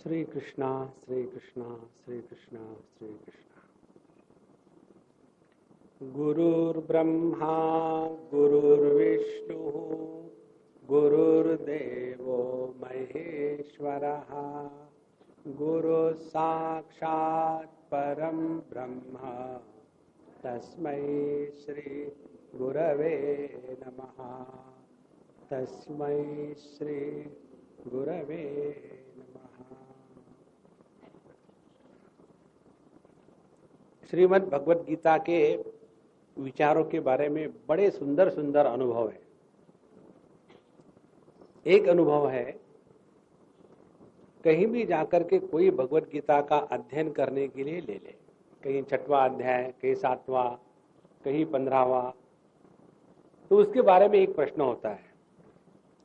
श्री कृष्णा श्री कृष्णा श्री कृष्णा श्री कृष्णा। गुरुर्ब्रह्मा गुरुर्विष्णु गुरुर्देवो महेश्वरः गुरु साक्षात् परम ब्रह्म तस्मै श्री गुरवे नमः। तस्मै श्री गुरवे नमः। श्रीमद् भगवद गीता के विचारों के बारे में बड़े सुंदर सुंदर अनुभव है। एक अनुभव है, कहीं भी जाकर के कोई भगवद गीता का अध्ययन करने के लिए ले ले, कहीं 6वां अध्याय, कहीं 7वां, कहीं 15वां, तो उसके बारे में एक प्रश्न होता है।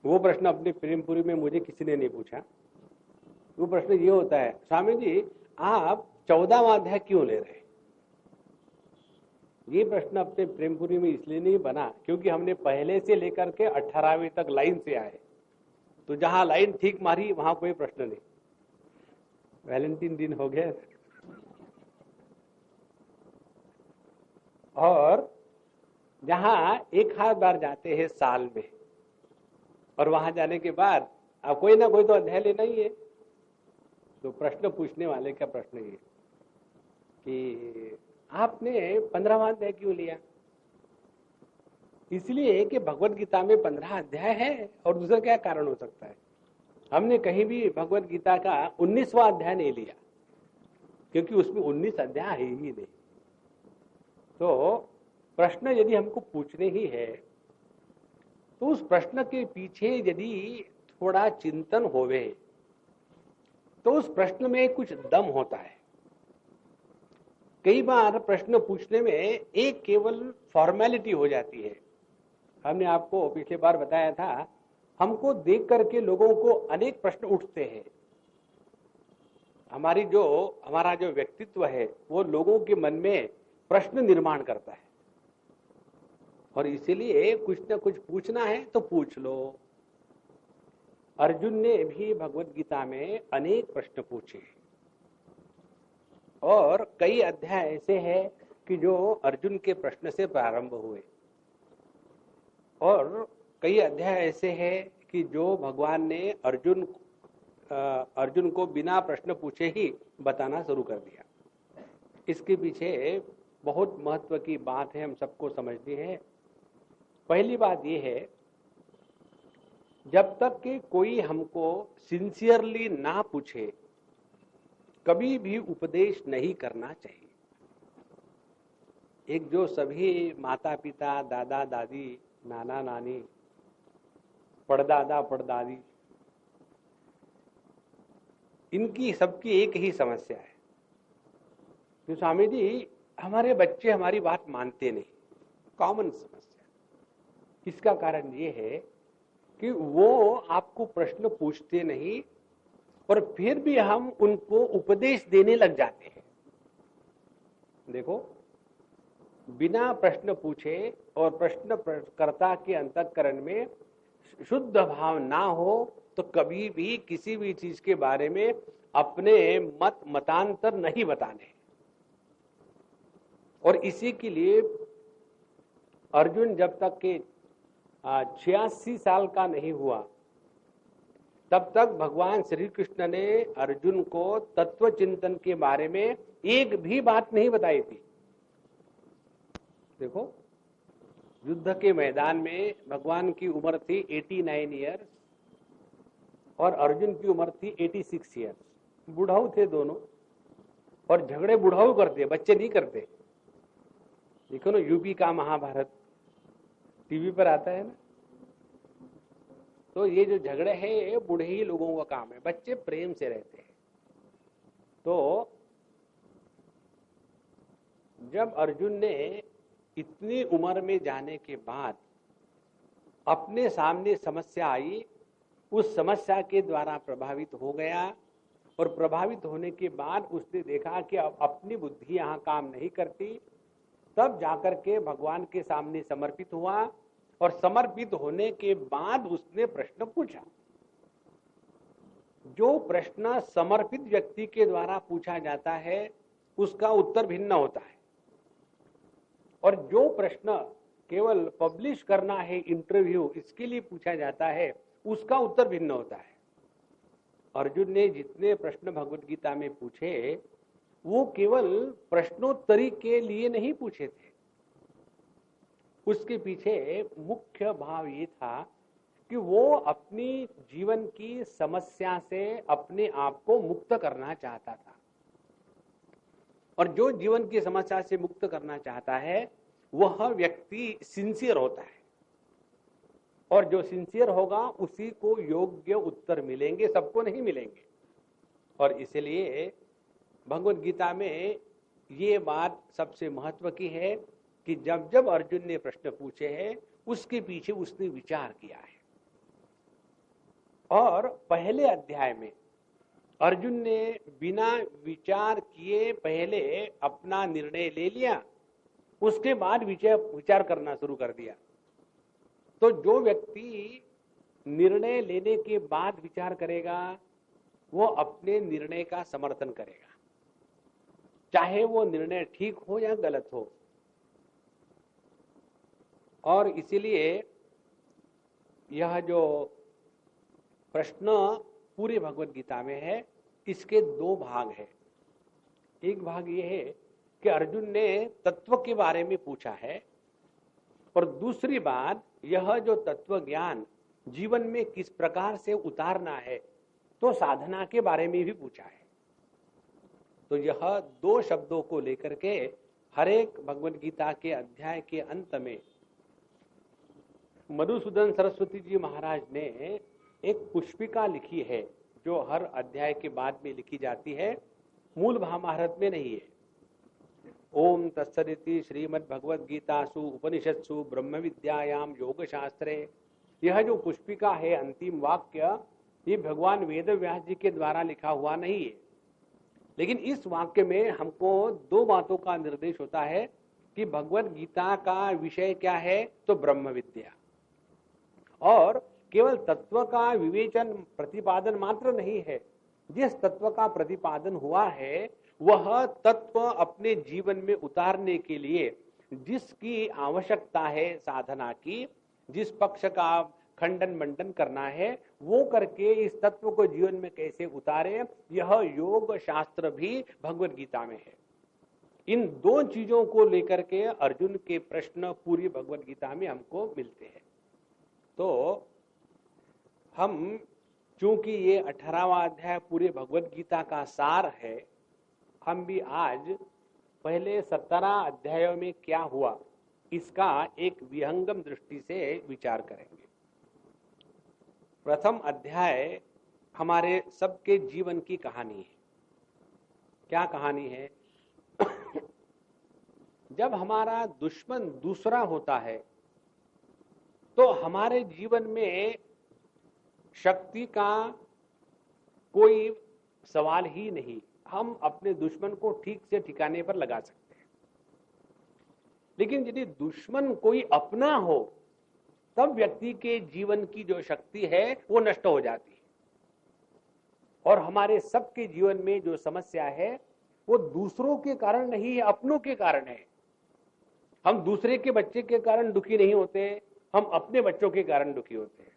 वो प्रश्न अपने प्रेमपुरी में मुझे किसी ने नहीं पूछा। वो प्रश्न ये होता है, स्वामी जी आप 14वां अध्याय क्यों ले रहे हैं? ये प्रश्न अपने प्रेमपुरी में इसलिए नहीं बना क्योंकि हमने पहले से लेकर के 18वीं तक लाइन से आए, तो जहां लाइन ठीक मारी वहां कोई प्रश्न नहीं। वैलेंटाइन दिन हो गया और जहां एक आध बार जाते हैं साल में, और वहां जाने के बाद अब कोई ना कोई तो अध्याय लेना ही है। तो प्रश्न पूछने वाले का प्रश्न ये कि आपने 15वां अध्याय क्यों लिया? इसलिए कि भगवत गीता में 15 अध्याय है, और दूसरा क्या कारण हो सकता है? हमने कहीं भी भगवत गीता का 19वां अध्याय नहीं लिया क्योंकि उसमें 19 अध्याय है ही नहीं। तो प्रश्न यदि हमको पूछने ही है तो उस प्रश्न के पीछे यदि थोड़ा चिंतन होवे तो उस प्रश्न में कुछ दम होता है। कई बार प्रश्न पूछने में एक केवल फॉर्मेलिटी हो जाती है। हमने आपको पिछले बार बताया था, हमको देख करके लोगों को अनेक प्रश्न उठते हैं। हमारा जो व्यक्तित्व है वो लोगों के मन में प्रश्न निर्माण करता है, और इसीलिए कुछ ना कुछ पूछना है तो पूछ लो। अर्जुन ने भी भगवत गीता में अनेक प्रश्न पूछे, और कई अध्याय ऐसे हैं कि जो अर्जुन के प्रश्न से प्रारंभ हुए, और कई अध्याय ऐसे हैं कि जो भगवान ने अर्जुन को बिना प्रश्न पूछे ही बताना शुरू कर दिया। इसके पीछे बहुत महत्व की बात है, हम सबको समझनी है। पहली बात यह है, जब तक कि कोई हमको सिंसियरली ना पूछे कभी भी उपदेश नहीं करना चाहिए। एक जो सभी माता पिता, दादा दादी, नाना नानी, पड़दादा पड़दादी, इनकी सबकी एक ही समस्या है कि स्वामी जी हमारे बच्चे हमारी बात मानते नहीं। कॉमन समस्या। इसका कारण ये है कि वो आपको प्रश्न पूछते नहीं, और फिर भी हम उनको उपदेश देने लग जाते हैं। देखो, बिना प्रश्न पूछे और प्रश्नकर्ता के अंतःकरण में शुद्ध भाव ना हो तो कभी भी किसी भी चीज के बारे में अपने मतांतर नहीं बताने। और इसी के लिए अर्जुन जब तक के 86 साल का नहीं हुआ तब तक भगवान श्री कृष्ण ने अर्जुन को तत्व चिंतन के बारे में एक भी बात नहीं बताई थी। देखो, युद्ध के मैदान में भगवान की उम्र थी 89 ईयर्स और अर्जुन की उम्र थी 86 ईयर्स। बुढ़ाऊ थे दोनों, और झगड़े बुढ़ाऊ करते, बच्चे नहीं करते। देखो ना, यूपी का महाभारत टीवी पर आता है ना, तो ये जो झगड़े हैं ये बूढ़े ही लोगों का काम है, बच्चे प्रेम से रहते हैं। तो जब अर्जुन ने इतनी उम्र में जाने के बाद अपने सामने समस्या आई, उस समस्या के द्वारा प्रभावित हो गया, और प्रभावित होने के बाद उसने देखा कि अब अपनी बुद्धि यहाँ काम नहीं करती, तब जाकर के भगवान के सामने समर्पित हुआ, और समर्पित होने के बाद उसने प्रश्न पूछा। जो प्रश्न समर्पित व्यक्ति के द्वारा पूछा जाता है उसका उत्तर भिन्न होता है, और जो प्रश्न केवल पब्लिश करना है, इंटरव्यू, इसके लिए पूछा जाता है, उसका उत्तर भिन्न होता है। अर्जुन ने जितने प्रश्न भगवत गीता में पूछे वो केवल प्रश्नोत्तरी के लिए नहीं पूछे थे, उसके पीछे मुख्य भाव ये था कि वो अपनी जीवन की समस्या से अपने आप को मुक्त करना चाहता था। और जो जीवन की समस्या से मुक्त करना चाहता है वह व्यक्ति सिंसियर होता है, और जो सिंसियर होगा उसी को योग्य उत्तर मिलेंगे, सबको नहीं मिलेंगे। और इसलिए भगवत गीता में ये बात सबसे महत्व की है कि जब जब अर्जुन ने प्रश्न पूछे हैं उसके पीछे उसने विचार किया है। और पहले अध्याय में अर्जुन ने बिना विचार किए पहले अपना निर्णय ले लिया, उसके बाद विचार करना शुरू कर दिया। तो जो व्यक्ति निर्णय लेने के बाद विचार करेगा वो अपने निर्णय का समर्थन करेगा, चाहे वो निर्णय ठीक हो या गलत हो। और इसीलिए यह जो प्रश्न पूरे भगवत गीता में है इसके दो भाग हैं। एक भाग ये है कि अर्जुन ने तत्व के बारे में पूछा है, और दूसरी बात यह जो तत्व ज्ञान जीवन में किस प्रकार से उतारना है तो साधना के बारे में भी पूछा है। तो यह दो शब्दों को लेकर के हर एक भगवत गीता के अध्याय के अंत में मधुसूदन सरस्वती जी महाराज ने एक पुष्पिका लिखी है जो हर अध्याय के बाद में लिखी जाती है, मूल महाभारत में नहीं है। ओम तत्सदिति श्रीमद् भगवद गीतासु उपनिषत्सु ब्रह्म विद्यायाम योग शास्त्रे, यह जो पुष्पिका है अंतिम वाक्य ये भगवान वेद व्यास जी के द्वारा लिखा हुआ नहीं है, लेकिन इस वाक्य में हमको दो बातों का निर्देश होता है कि भगवद गीता का विषय क्या है तो ब्रह्म विद्या, और केवल तत्व का विवेचन प्रतिपादन मात्र नहीं है। जिस तत्व का प्रतिपादन हुआ है वह तत्व अपने जीवन में उतारने के लिए जिसकी आवश्यकता है साधना की, जिस पक्ष का खंडन मंडन करना है वो करके इस तत्व को जीवन में कैसे उतारे, यह योग शास्त्र भी भगवत गीता में है। इन दो चीजों को लेकर के अर्जुन के प्रश्न पूरी भगवत गीता में हमको मिलते हैं। तो हम चूंकि ये 18वां अध्याय पूरे भगवत गीता का सार है, हम भी आज पहले 17 अध्यायों में क्या हुआ इसका एक विहंगम दृष्टि से विचार करेंगे। प्रथम अध्याय हमारे सबके जीवन की कहानी है। क्या कहानी है? जब हमारा दुश्मन दूसरा होता है तो हमारे जीवन में शक्ति का कोई सवाल ही नहीं, हम अपने दुश्मन को ठीक से ठिकाने पर लगा सकते हैं। लेकिन यदि दुश्मन कोई अपना हो तब व्यक्ति के जीवन की जो शक्ति है वो नष्ट हो जाती है। और हमारे सबके जीवन में जो समस्या है वो दूसरों के कारण नहीं है, अपनों के कारण है। हम दूसरे के बच्चे के कारण दुखी नहीं होते, हम अपने बच्चों के कारण दुखी होते हैं।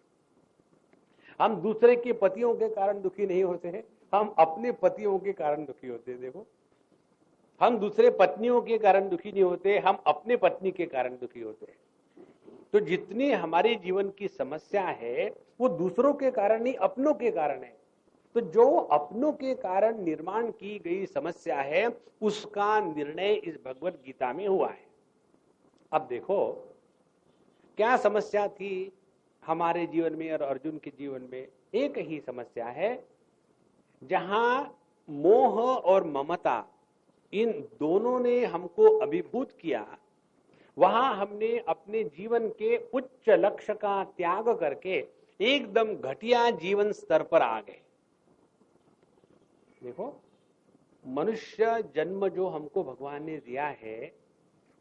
हम दूसरे के पतियों के कारण दुखी नहीं होते हैं, हम अपने पतियों के कारण दुखी होते हैं। देखो, हम दूसरे पत्नियों के कारण दुखी नहीं होते, हम अपने पत्नी के कारण दुखी होते हैं। तो जितनी हमारे जीवन की समस्या है वो दूसरों के कारण नहीं, अपनों के कारण है। तो जो अपनों के कारण निर्माण की गई समस्या है उसका निर्णय इस भगवत गीता में हुआ है। अब देखो क्या समस्या थी हमारे जीवन में और अर्जुन के जीवन में। एक ही समस्या है, जहां मोह और ममता इन दोनों ने हमको अभिभूत किया, वहां हमने अपने जीवन के उच्च लक्ष्य का त्याग करके एकदम घटिया जीवन स्तर पर आ गए। देखो, मनुष्य जन्म जो हमको भगवान ने दिया है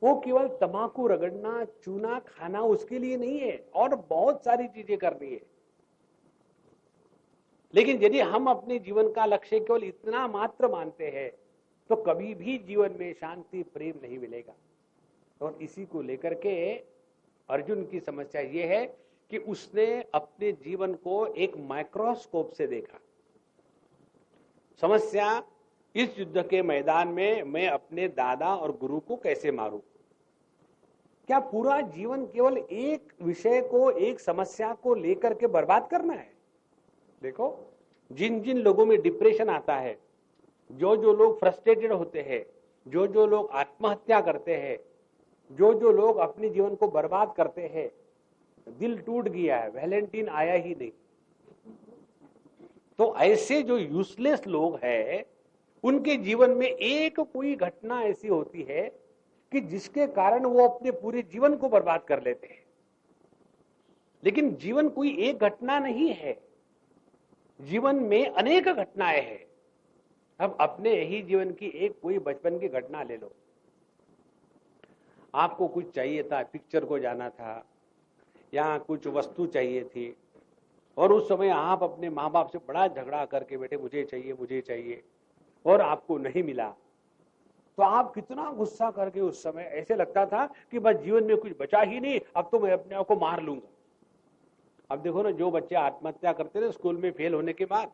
वो केवल तंबाकू रगड़ना, चूना खाना उसके लिए नहीं है, और बहुत सारी चीजें करनी है। लेकिन यदि हम अपने जीवन का लक्ष्य केवल इतना मात्र मानते हैं तो कभी भी जीवन में शांति प्रेम नहीं मिलेगा। और इसी को लेकर के अर्जुन की समस्या यह है कि उसने अपने जीवन को एक माइक्रोस्कोप से देखा। समस्या इस युद्ध के मैदान में मैं अपने दादा और गुरु को कैसे मारूं? क्या पूरा जीवन केवल एक विषय को, एक समस्या को लेकर के बर्बाद करना है? देखो, जिन जिन लोगों में डिप्रेशन आता है, जो जो लोग फ्रस्ट्रेटेड होते हैं, जो जो लोग आत्महत्या करते हैं, जो जो लोग अपने जीवन को बर्बाद करते हैं, दिल टूट गया है, वैलेंटाइन आया ही नहीं। तो ऐसे जो यूजलेस लोग हैं, उनके जीवन में एक कोई घटना ऐसी होती है कि जिसके कारण वो अपने पूरे जीवन को बर्बाद कर लेते हैं। लेकिन जीवन कोई एक घटना नहीं है, जीवन में अनेक घटनाएं हैं। अब अपने ही जीवन की एक कोई बचपन की घटना ले लो। आपको कुछ चाहिए था, पिक्चर को जाना था या कुछ वस्तु चाहिए थी, और उस समय आप अपने माँ बाप से बड़ा झगड़ा करके बैठे, मुझे चाहिए मुझे चाहिए, और आपको नहीं मिला। तो आप कितना गुस्सा करके उस समय ऐसे लगता था कि बस जीवन में कुछ बचा ही नहीं, अब तो मैं अपने आप को मार लूंगा। अब देखो ना, जो बच्चे आत्महत्या करते थे स्कूल में फेल होने के बाद,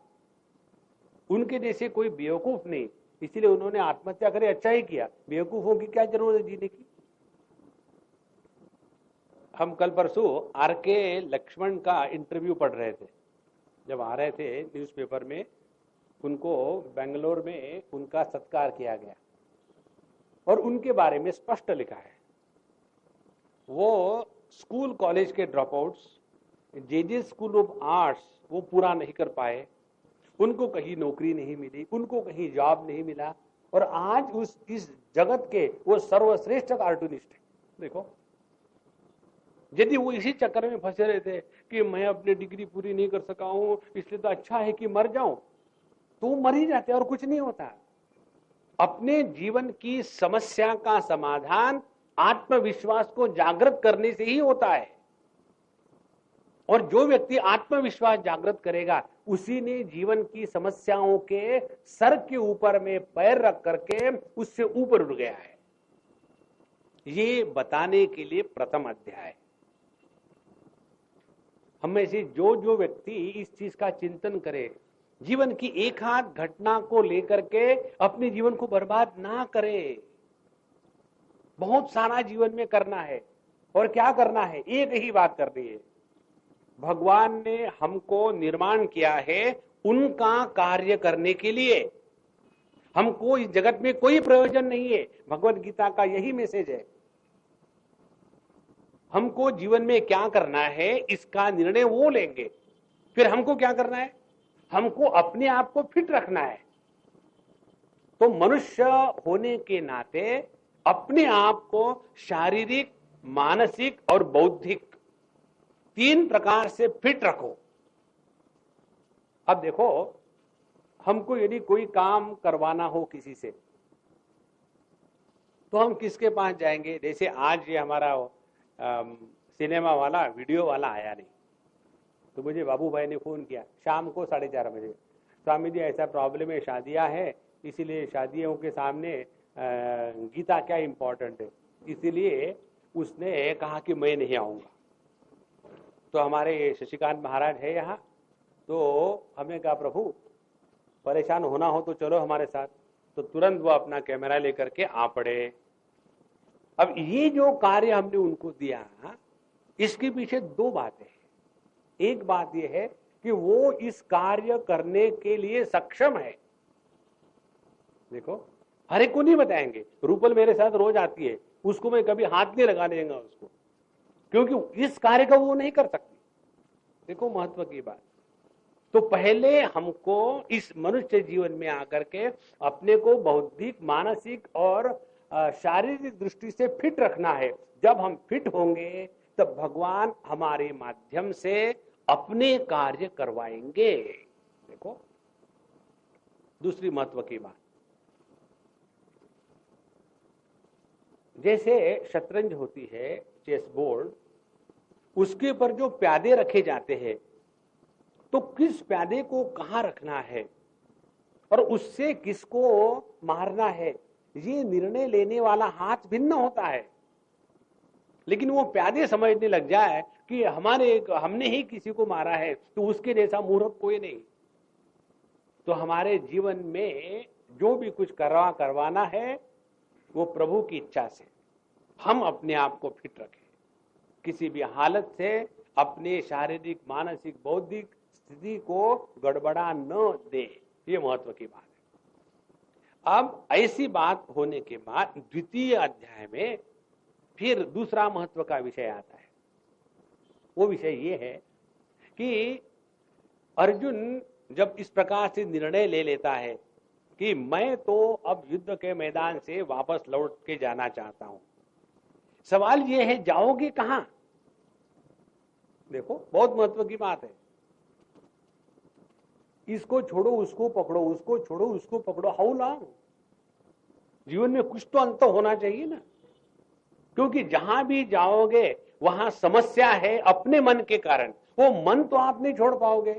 उनके जैसे कोई बेवकूफ नहीं, इसीलिए उन्होंने आत्महत्या करी, अच्छा ही किया। बेवकूफों की क्या जरूरत है जीने की? हम कल परसों आर.के. लक्ष्मण का इंटरव्यू पढ़ रहे थे। जब आ रहे थे न्यूज़पेपर में, उनको बेंगलोर में उनका सत्कार किया गया और उनके बारे में स्पष्ट लिखा है। वो स्कूल कॉलेज के drop outs, J school of arts वो पूरा नहीं कर पाए, उनको कहीं नौकरी नहीं मिली, उनको कहीं जॉब नहीं मिला, और आज इस जगत के वो सर्वश्रेष्ठ कार्टूनिस्ट है। देखो, यदि वो इसी चक्कर में फंसे रहते कि मैं अपनी डिग्री पूरी नहीं कर सका हूं, इसलिए तो अच्छा है कि मर जाऊं, तो मर ही जाते और कुछ नहीं होता। अपने जीवन की समस्या का समाधान आत्मविश्वास को जागृत करने से ही होता है, और जो व्यक्ति आत्मविश्वास जागृत करेगा उसी ने जीवन की समस्याओं के सर के ऊपर में पैर रख करके उससे ऊपर उठ गया है। ये बताने के लिए प्रथम अध्याय। हम में से जो जो व्यक्ति इस चीज का चिंतन करे, जीवन की एक आध घटना को लेकर के अपने जीवन को बर्बाद ना करे। बहुत सारा जीवन में करना है, और क्या करना है? एक ही बात करनी है। भगवान ने हमको निर्माण किया है उनका कार्य करने के लिए। हमको इस जगत में कोई प्रयोजन नहीं है। भगवत गीता का यही मैसेज है। हमको जीवन में क्या करना है इसका निर्णय वो लेंगे। फिर हमको क्या करना है? हमको अपने आप को फिट रखना है। तो मनुष्य होने के नाते अपने आप को शारीरिक, मानसिक और बौद्धिक तीन प्रकार से फिट रखो। अब देखो, हमको यदि कोई काम करवाना हो किसी से, तो हम किसके पास जाएंगे? जैसे आज ये हमारा सिनेमा वाला, वीडियो वाला आया नहीं, तो मुझे बाबू भाई ने फोन किया शाम को 4:30 बजे, स्वामी जी ऐसा प्रॉब्लम है, शादियां है, इसीलिए शादियों के सामने गीता क्या इम्पोर्टेंट है, इसीलिए उसने कहा कि मैं नहीं आऊंगा। तो हमारे शशिकांत महाराज है यहाँ, तो हमने कहा प्रभु परेशान होना हो तो चलो हमारे साथ। तो तुरंत वो अपना कैमरा लेकर के आ पड़े। अब ये जो कार्य हमने उनको दिया, इसके पीछे दो बातें हैं। एक बात यह है कि वो इस कार्य करने के लिए सक्षम है। देखो, हर एक को नहीं बताएंगे। रूपल मेरे साथ रोज आती है, उसको मैं कभी हाथ नहीं लगाने देंगे उसको, क्योंकि इस कार्य का वो नहीं कर सकती। देखो महत्व की बात। तो पहले हमको इस मनुष्य जीवन में आकर के अपने को बौद्धिक, मानसिक और शारीरिक दृष्टि से फिट रखना है। जब हम फिट होंगे तब भगवान हमारे माध्यम से अपने कार्य करवाएंगे। देखो दूसरी महत्व की बात, जैसे शतरंज होती है, चेस बोर्ड, उसके ऊपर जो प्यादे रखे जाते हैं, तो किस प्यादे को कहां रखना है और उससे किसको मारना है, ये निर्णय लेने वाला हाथ भिन्न होता है। लेकिन वो प्यादे समझने लग जाए कि हमने ही किसी को मारा है तो उसके जैसा मूर्ख कोई नहीं। तो हमारे जीवन में जो भी कुछ करवाना है वो प्रभु की इच्छा से हम अपने आप को फिट रखें, किसी भी हालत से अपने शारीरिक, मानसिक, बौद्धिक स्थिति को गड़बड़ा न दे। ये महत्व की बात है। अब ऐसी बात होने के बाद द्वितीय अध्याय में फिर दूसरा महत्व का विषय आता है। वो विषय ये है कि अर्जुन जब इस प्रकार से निर्णय ले लेता है कि मैं तो अब युद्ध के मैदान से वापस लौट के जाना चाहता हूं, सवाल ये है जाओगे कहां? देखो बहुत महत्व की बात है। इसको छोड़ो उसको पकड़ो, उसको छोड़ो उसको पकड़ो, हाउ लॉन्ग? जीवन में कुछ तो अंत होना चाहिए ना, क्योंकि जहां भी जाओगे वहां समस्या है अपने मन के कारण, वो मन तो आप नहीं छोड़ पाओगे।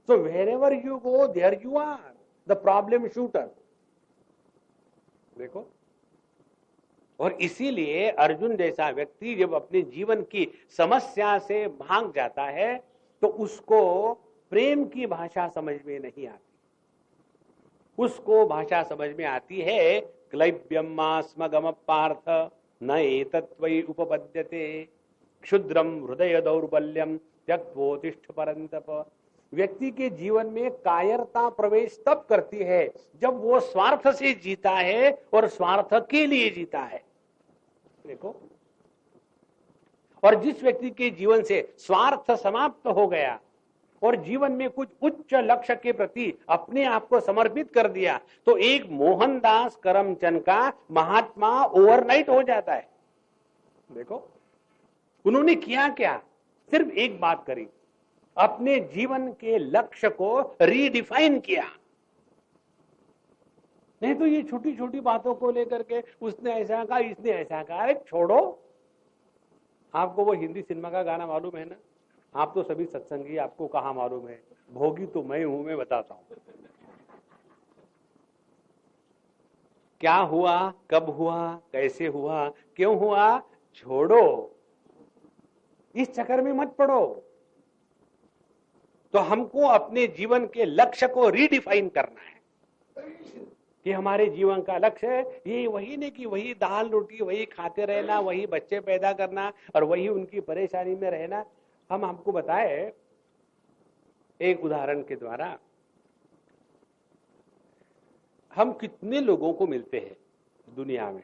So wherever you go there you are the problem shooter. देखो, और इसीलिए अर्जुन जैसा व्यक्ति जब अपने जीवन की समस्या से भाग जाता है तो उसको प्रेम की भाषा समझ में नहीं आती, उसको भाषा समझ में आती है क्लैब्यम स्मगम पार्थ न एतत्वयि उपपद्यते क्षुद्रम हृदय दौर्बल्यम त्यक्तोतिष्ठ परंतप। व्यक्ति के जीवन में कायरता प्रवेश तब करती है जब वो स्वार्थ से जीता है और स्वार्थ के लिए जीता है। देखो, और जिस व्यक्ति के जीवन से स्वार्थ समाप्त हो गया और जीवन में कुछ उच्च लक्ष्य के प्रति अपने आप को समर्पित कर दिया तो एक मोहनदास करमचंद का महात्मा ओवरनाइट हो जाता है। देखो, उन्होंने किया क्या? सिर्फ एक बात करी, अपने जीवन के लक्ष्य को रीडिफाइन किया। नहीं तो ये छोटी छोटी बातों को लेकर के उसने ऐसा कहा, इसने ऐसा कहा, अरे छोड़ो। आपको वो हिंदी सिनेमा का गाना मालूम है ना? आप तो सभी सत्संगी, आपको कहाँ मालूम है? भोगी तो मैं हूं, मैं बताता हूं क्या हुआ, कब हुआ, कैसे हुआ, क्यों हुआ, छोड़ो, इस चक्कर में मत पड़ो। तो हमको अपने जीवन के लक्ष्य को रीडिफाइन करना है कि हमारे जीवन का लक्ष्य ये वही नहीं कि वही दाल रोटी वही खाते रहना, वही बच्चे पैदा करना और वही उनकी परेशानी में रहना। हम आपको बताए एक उदाहरण के द्वारा, हम कितने लोगों को मिलते हैं दुनिया में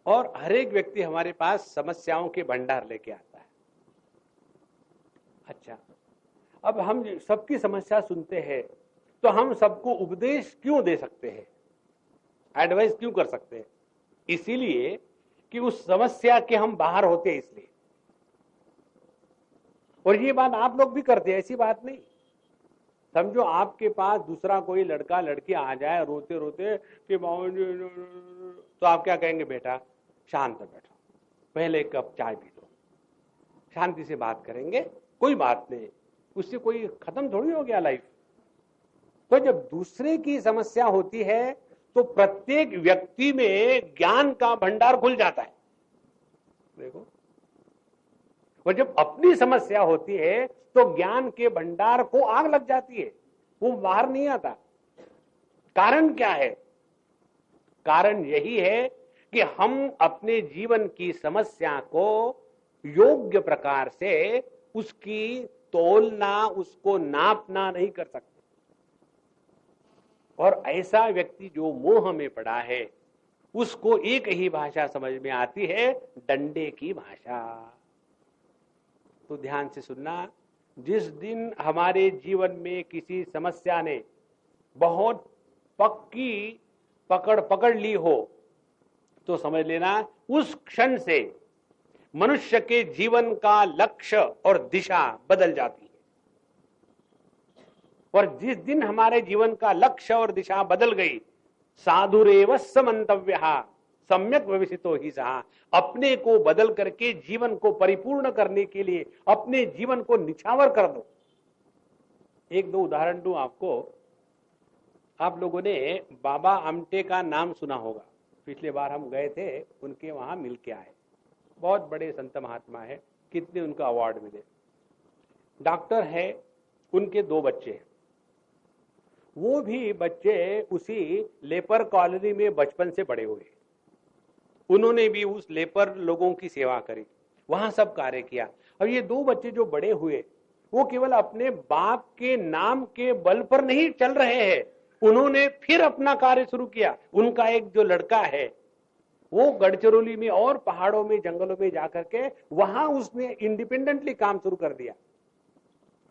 और हर एक व्यक्ति हमारे पास समस्याओं के भंडार लेके आता है। अच्छा, अब हम सबकी समस्या सुनते हैं तो हम सबको उपदेश क्यों दे सकते हैं, एडवाइस क्यों कर सकते हैं? इसीलिए कि उस समस्या के हम बाहर होते हैं इसलिए। और ये बात आप लोग भी करते हैं, ऐसी बात नहीं। समझो आपके पास दूसरा कोई लड़का लड़की आ जाए रोते रोते कि तो आप क्या कहेंगे? बेटा शांत बैठो, पहले एक कप चाय पी लो, शांति से बात करेंगे, कोई बात नहीं, उससे कोई खत्म थोड़ी हो गया लाइफ। तो जब दूसरे की समस्या होती है तो प्रत्येक व्यक्ति में ज्ञान का भंडार खुल जाता है। देखो, और जब अपनी समस्या होती है तो ज्ञान के भंडार को आग लग जाती है, वो बाहर नहीं आता। कारण क्या है? कारण यही है कि हम अपने जीवन की समस्या को योग्य प्रकार से उसकी तोलना, उसको नापना नहीं कर सकते। और ऐसा व्यक्ति जो मोह में पड़ा है उसको एक ही भाषा समझ में आती है, डंडे की भाषा। तो ध्यान से सुनना, जिस दिन हमारे जीवन में किसी समस्या ने बहुत पक्की पकड़ ली हो तो समझ लेना उस क्षण से मनुष्य के जीवन का लक्ष्य और दिशा बदल जाती है। और जिस दिन हमारे जीवन का लक्ष्य और दिशा बदल गई, साधुरेव समंतव्यः सम्यक व्यवसितो ही सहा, अपने को बदल करके जीवन को परिपूर्ण करने के लिए अपने जीवन को निछावर कर दो। एक दो उदाहरण दूं आपको। आप लोगों ने बाबा आमटे का नाम सुना होगा। पिछले बार हम गए थे, उनके वहां मिल के आए। बहुत बड़े संत महात्मा है, कितने उनको अवार्ड मिले। डॉक्टर है, उनके 2 बच्चे हैं। वो भी बच्चे उसी लेपर कॉलोनी में बचपन से बड़े हुए। उन्होंने भी उस लेपर लोगों की सेवा करी, वहां सब कार्य किया। और ये 2 बच्चे जो बड़े हुए, वो केवल अपने बाप के नाम के बल पर नहीं चल रहे हैं, उन्होंने फिर अपना कार्य शुरू किया। उनका एक जो लड़का है, वो गढ़चिरौली में और पहाड़ों में जंगलों में जाकर के वहां उसने इंडिपेंडेंटली काम शुरू कर दिया।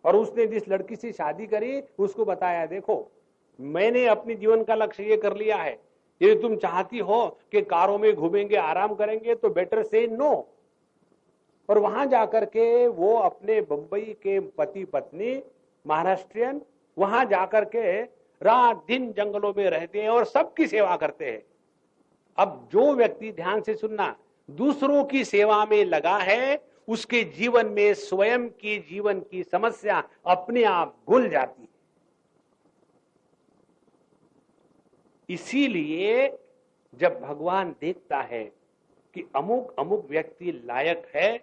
और उसने जिस लड़की से शादी करी, उसको बताया, देखो मैंने अपने जीवन का लक्ष्य ये कर लिया है, यदि तुम चाहती हो कि कारों में घूमेंगे, आराम करेंगे, तो बेटर से नो। और वहां जाकर के वो अपने बंबई के पति पत्नी महाराष्ट्रियन, वहां जाकर के रात दिन जंगलों में रहते हैं और सबकी सेवा करते हैं। अब जो व्यक्ति, ध्यान से सुनना, दूसरों की सेवा में लगा है, उसके जीवन में स्वयं की जीवन की समस्या अपने आप भूल जाती है। इसीलिए जब भगवान देखता है कि अमुक अमुक व्यक्ति लायक है,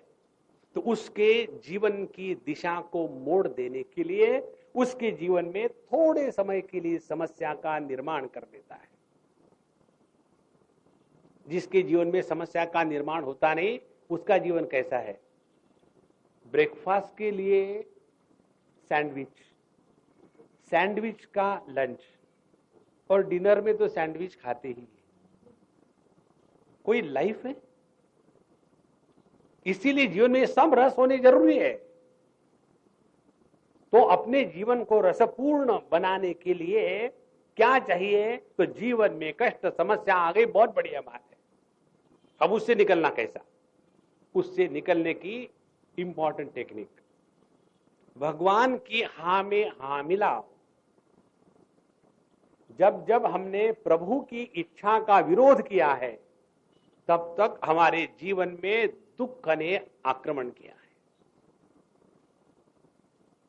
तो उसके जीवन की दिशा को मोड़ देने के लिए उसके जीवन में थोड़े समय के लिए समस्या का निर्माण कर देता है। जिसके जीवन में समस्या का निर्माण होता नहीं, उसका जीवन कैसा है? ब्रेकफास्ट के लिए सैंडविच, सैंडविच का लंच, और डिनर में तो सैंडविच खाते ही। कोई लाइफ है? इसीलिए जीवन में सब रस होने जरूरी है। तो अपने जीवन को रसपूर्ण बनाने के लिए क्या चाहिए? तो जीवन में कष्ट समस्या आ गई, बहुत बढ़िया बात है। अब उससे निकलना कैसा? उससे निकलने की इंपॉर्टेंट टेक्निक, भगवान की हां में हां मिलाओ। जब जब हमने प्रभु की इच्छा का विरोध किया है, तब तक हमारे जीवन में दुख ने आक्रमण किया है।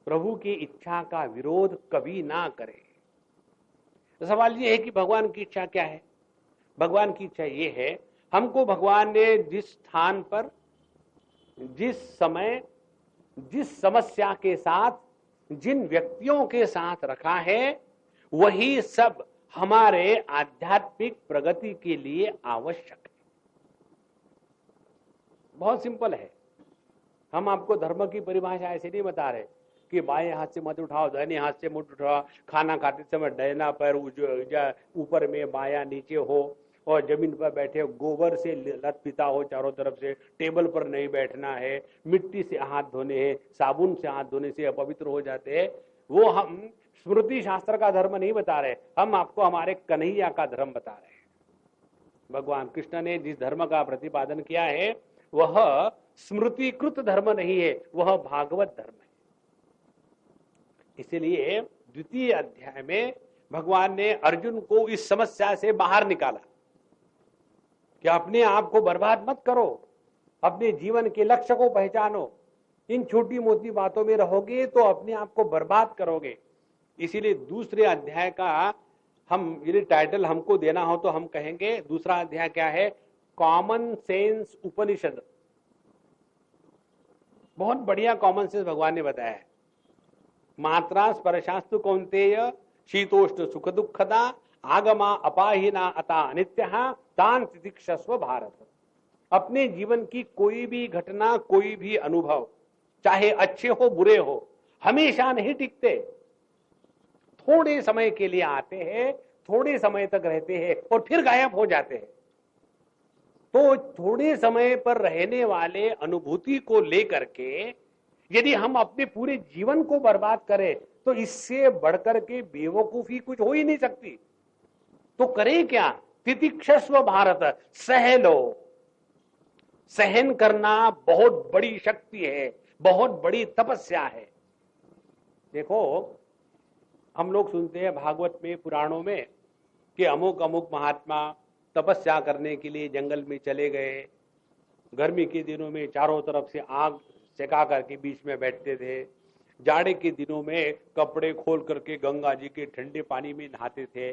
प्रभु की इच्छा का विरोध कभी ना करें। तो सवाल यह है कि भगवान की इच्छा क्या है? भगवान की इच्छा यह है, हमको भगवान ने जिस स्थान पर, जिस समय, जिस समस्या के साथ, जिन व्यक्तियों के साथ रखा है, वही सब हमारे आध्यात्मिक प्रगति के लिए आवश्यक है। बहुत सिंपल है। हम आपको धर्म की परिभाषा ऐसे नहीं बता रहे कि बाएं हाथ से मत उठाओ, दाहिने हाथ से मत उठाओ, खाना खाते समय दाहिना पैर ऊपर में, बायां नीचे हो, और जमीन पर बैठे गोबर से लत पिता हो चारों तरफ से, टेबल पर नहीं बैठना है, मिट्टी से हाथ धोने हैं, साबुन से हाथ धोने से अपवित्र हो जाते हैं। वो हम स्मृति शास्त्र का धर्म नहीं बता रहे, हम आपको हमारे कन्हैया का धर्म बता रहे हैं। भगवान कृष्ण ने जिस धर्म का प्रतिपादन किया है, वह स्मृतिकृत धर्म नहीं है, वह भागवत धर्म है। इसलिए द्वितीय अध्याय में भगवान ने अर्जुन को इस समस्या से बाहर निकाला कि अपने आप को बर्बाद मत करो, अपने जीवन के लक्ष्य को पहचानो। इन छोटी मोटी बातों में रहोगे तो अपने आप को बर्बाद करोगे। इसीलिए दूसरे अध्याय का हम, यदि टाइटल हमको देना हो तो हम कहेंगे, दूसरा अध्याय क्या है? कॉमन सेंस उपनिषद। बहुत बढ़िया कॉमन सेंस भगवान ने बताया है। मात्रा स्पर्शास्तु कौन्तेय शीतोष्ण सुख दुखदा आगमा अपाहिना अता अनित्यः तान तितिक्षस्व भारत। अपने जीवन की कोई भी घटना, कोई भी अनुभव, चाहे अच्छे हो बुरे हो, हमेशा नहीं टिकते। थोड़े समय के लिए आते हैं, थोड़े समय तक रहते हैं और फिर गायब हो जाते हैं। तो थोड़े समय पर रहने वाले अनुभूति को लेकर के यदि हम अपने पूरे जीवन को बर्बाद करें, तो इससे बढ़कर के बेवकूफी कुछ हो ही नहीं सकती। तो करें क्या? तितिक्षस्व भारत, सह लो। सहन करना बहुत बड़ी शक्ति है, बहुत बड़ी तपस्या है। देखो, हम लोग सुनते हैं भागवत में, पुराणों में, कि अमुक अमुक महात्मा तपस्या करने के लिए जंगल में चले गए। गर्मी के दिनों में चारों तरफ से आग सेका करके बीच में बैठते थे, जाड़े के दिनों में कपड़े खोल करके गंगा जी के ठंडे पानी में नहाते थे।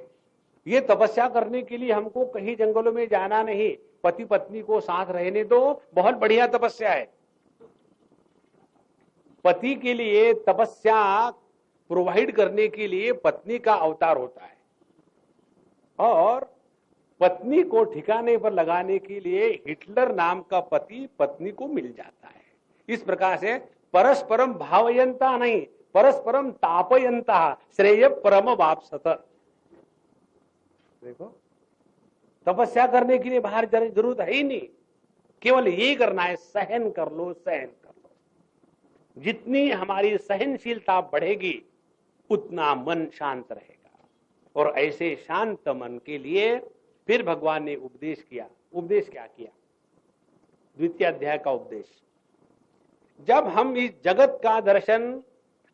ये तपस्या करने के लिए हमको कहीं जंगलों में जाना नहीं, पति पत्नी को साथ रहने दो, बहुत बढ़िया तपस्या है। पति के लिए तपस्या प्रोवाइड करने के लिए पत्नी का अवतार होता है, और पत्नी को ठिकाने पर लगाने के लिए हिटलर नाम का पति पत्नी को मिल जाता है। इस प्रकार से परस्परम भावयंता नहीं, परस्परम तापयंता श्रेय परम वापसत। देखो, तपस्या करने के लिए बाहर जाने की जरूरत है ही नहीं, केवल ये करना है, सहन कर लो, सहन कर लो। जितनी हमारी सहनशीलता बढ़ेगी उतना मन शांत रहेगा। और ऐसे शांत मन के लिए फिर भगवान ने उपदेश किया। उपदेश क्या किया? द्वितीय अध्याय का उपदेश। जब हम इस जगत का दर्शन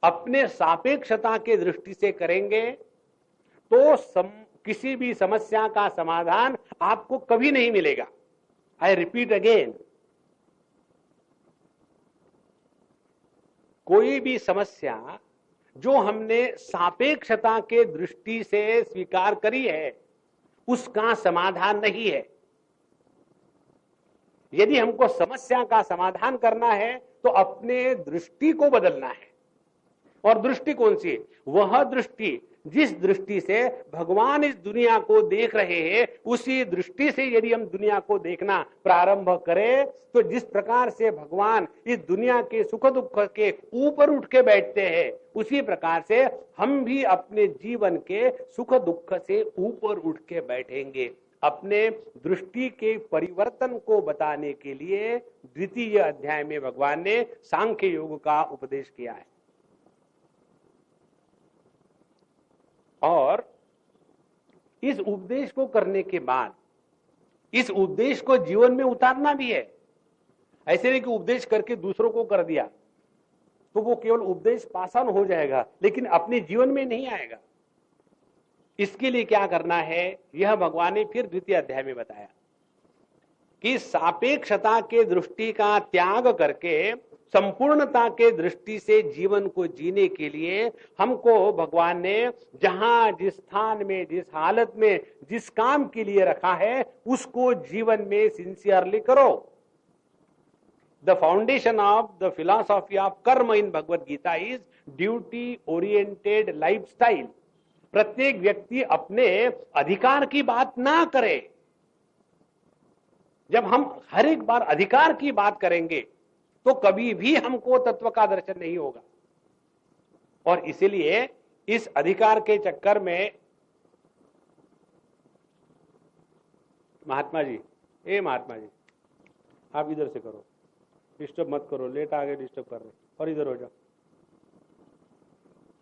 अपने सापेक्षता के दृष्टि से करेंगे तो किसी भी समस्या का समाधान आपको कभी नहीं मिलेगा। आई रिपीट अगेन, कोई भी समस्या जो हमने सापेक्षता के दृष्टि से स्वीकार करी है उसका समाधान नहीं है। यदि हमको समस्या का समाधान करना है तो अपने दृष्टि को बदलना है। और दृष्टि कौन सी? वह दृष्टि जिस दृष्टि से भगवान इस दुनिया को देख रहे हैं, उसी दृष्टि से यदि हम दुनिया को देखना प्रारंभ करें तो जिस प्रकार से भगवान इस दुनिया के सुख दुख के ऊपर उठ के बैठते हैं, उसी प्रकार से हम भी अपने जीवन के सुख दुख से ऊपर उठ के बैठेंगे। अपने दृष्टि के परिवर्तन को बताने के लिए द्वितीय अध्याय में भगवान ने सांख्य योग का उपदेश किया है। और इस उपदेश को करने के बाद इस उपदेश को जीवन में उतारना भी है। ऐसे नहीं कि उपदेश करके दूसरों को कर दिया तो वो केवल उपदेश पासन हो जाएगा, लेकिन अपने जीवन में नहीं आएगा। इसके लिए क्या करना है, यह भगवान ने फिर द्वितीय अध्याय में बताया कि सापेक्षता के दृष्टि का त्याग करके संपूर्णता के दृष्टि से जीवन को जीने के लिए हमको भगवान ने जहां जिस स्थान में, जिस हालत में, जिस काम के लिए रखा है उसको जीवन में सिंसियरली करो। The foundation of the philosophy of karma in Bhagavad Gita is duty oriented lifestyle. प्रत्येक व्यक्ति अपने अधिकार की बात ना करे। जब हम हर एक बार अधिकार की बात करेंगे तो कभी भी हमको तत्व का दर्शन नहीं होगा। और इसीलिए इस अधिकार के चक्कर में महात्मा जी, महात्मा जी आप इधर से करो, डिस्टर्ब मत करो, लेट आगे डिस्टर्ब कर रहे, और इधर हो जाओ।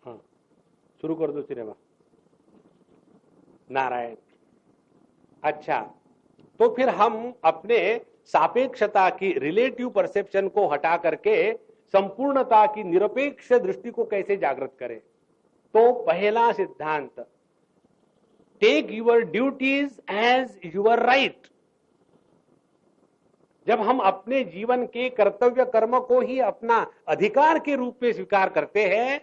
हाँ, शुरू कर दो सिनेमा। नारायण। अच्छा, तो फिर हम अपने सापेक्षता की रिलेटिव परसेप्शन को हटा करके संपूर्णता की निरपेक्ष दृष्टि को कैसे जागृत करें? तो पहला सिद्धांत, take your duties as your right. जब हम अपने जीवन के कर्तव्य कर्म को ही अपना अधिकार के रूप में स्वीकार करते हैं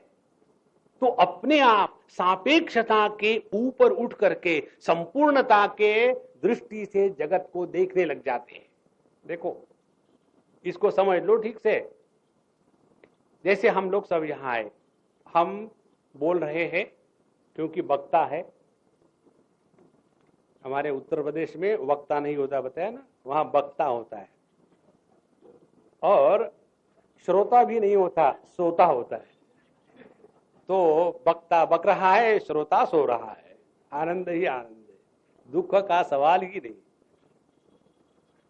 तो अपने आप सापेक्षता के ऊपर उठ करके संपूर्णता के दृष्टि से जगत को देखने लग जाते हैं। देखो, इसको समझ लो ठीक से। जैसे हम लोग सब यहां आए, हम बोल रहे हैं क्योंकि वक्ता है। हमारे उत्तर प्रदेश में वक्ता नहीं होता, बताया ना, वहां वक्ता होता है। और श्रोता भी नहीं होता, सोता होता है। तो वक्ता बक रहा है, श्रोता सो रहा है। आनंद ही आनंद है, दुख का सवाल ही नहीं।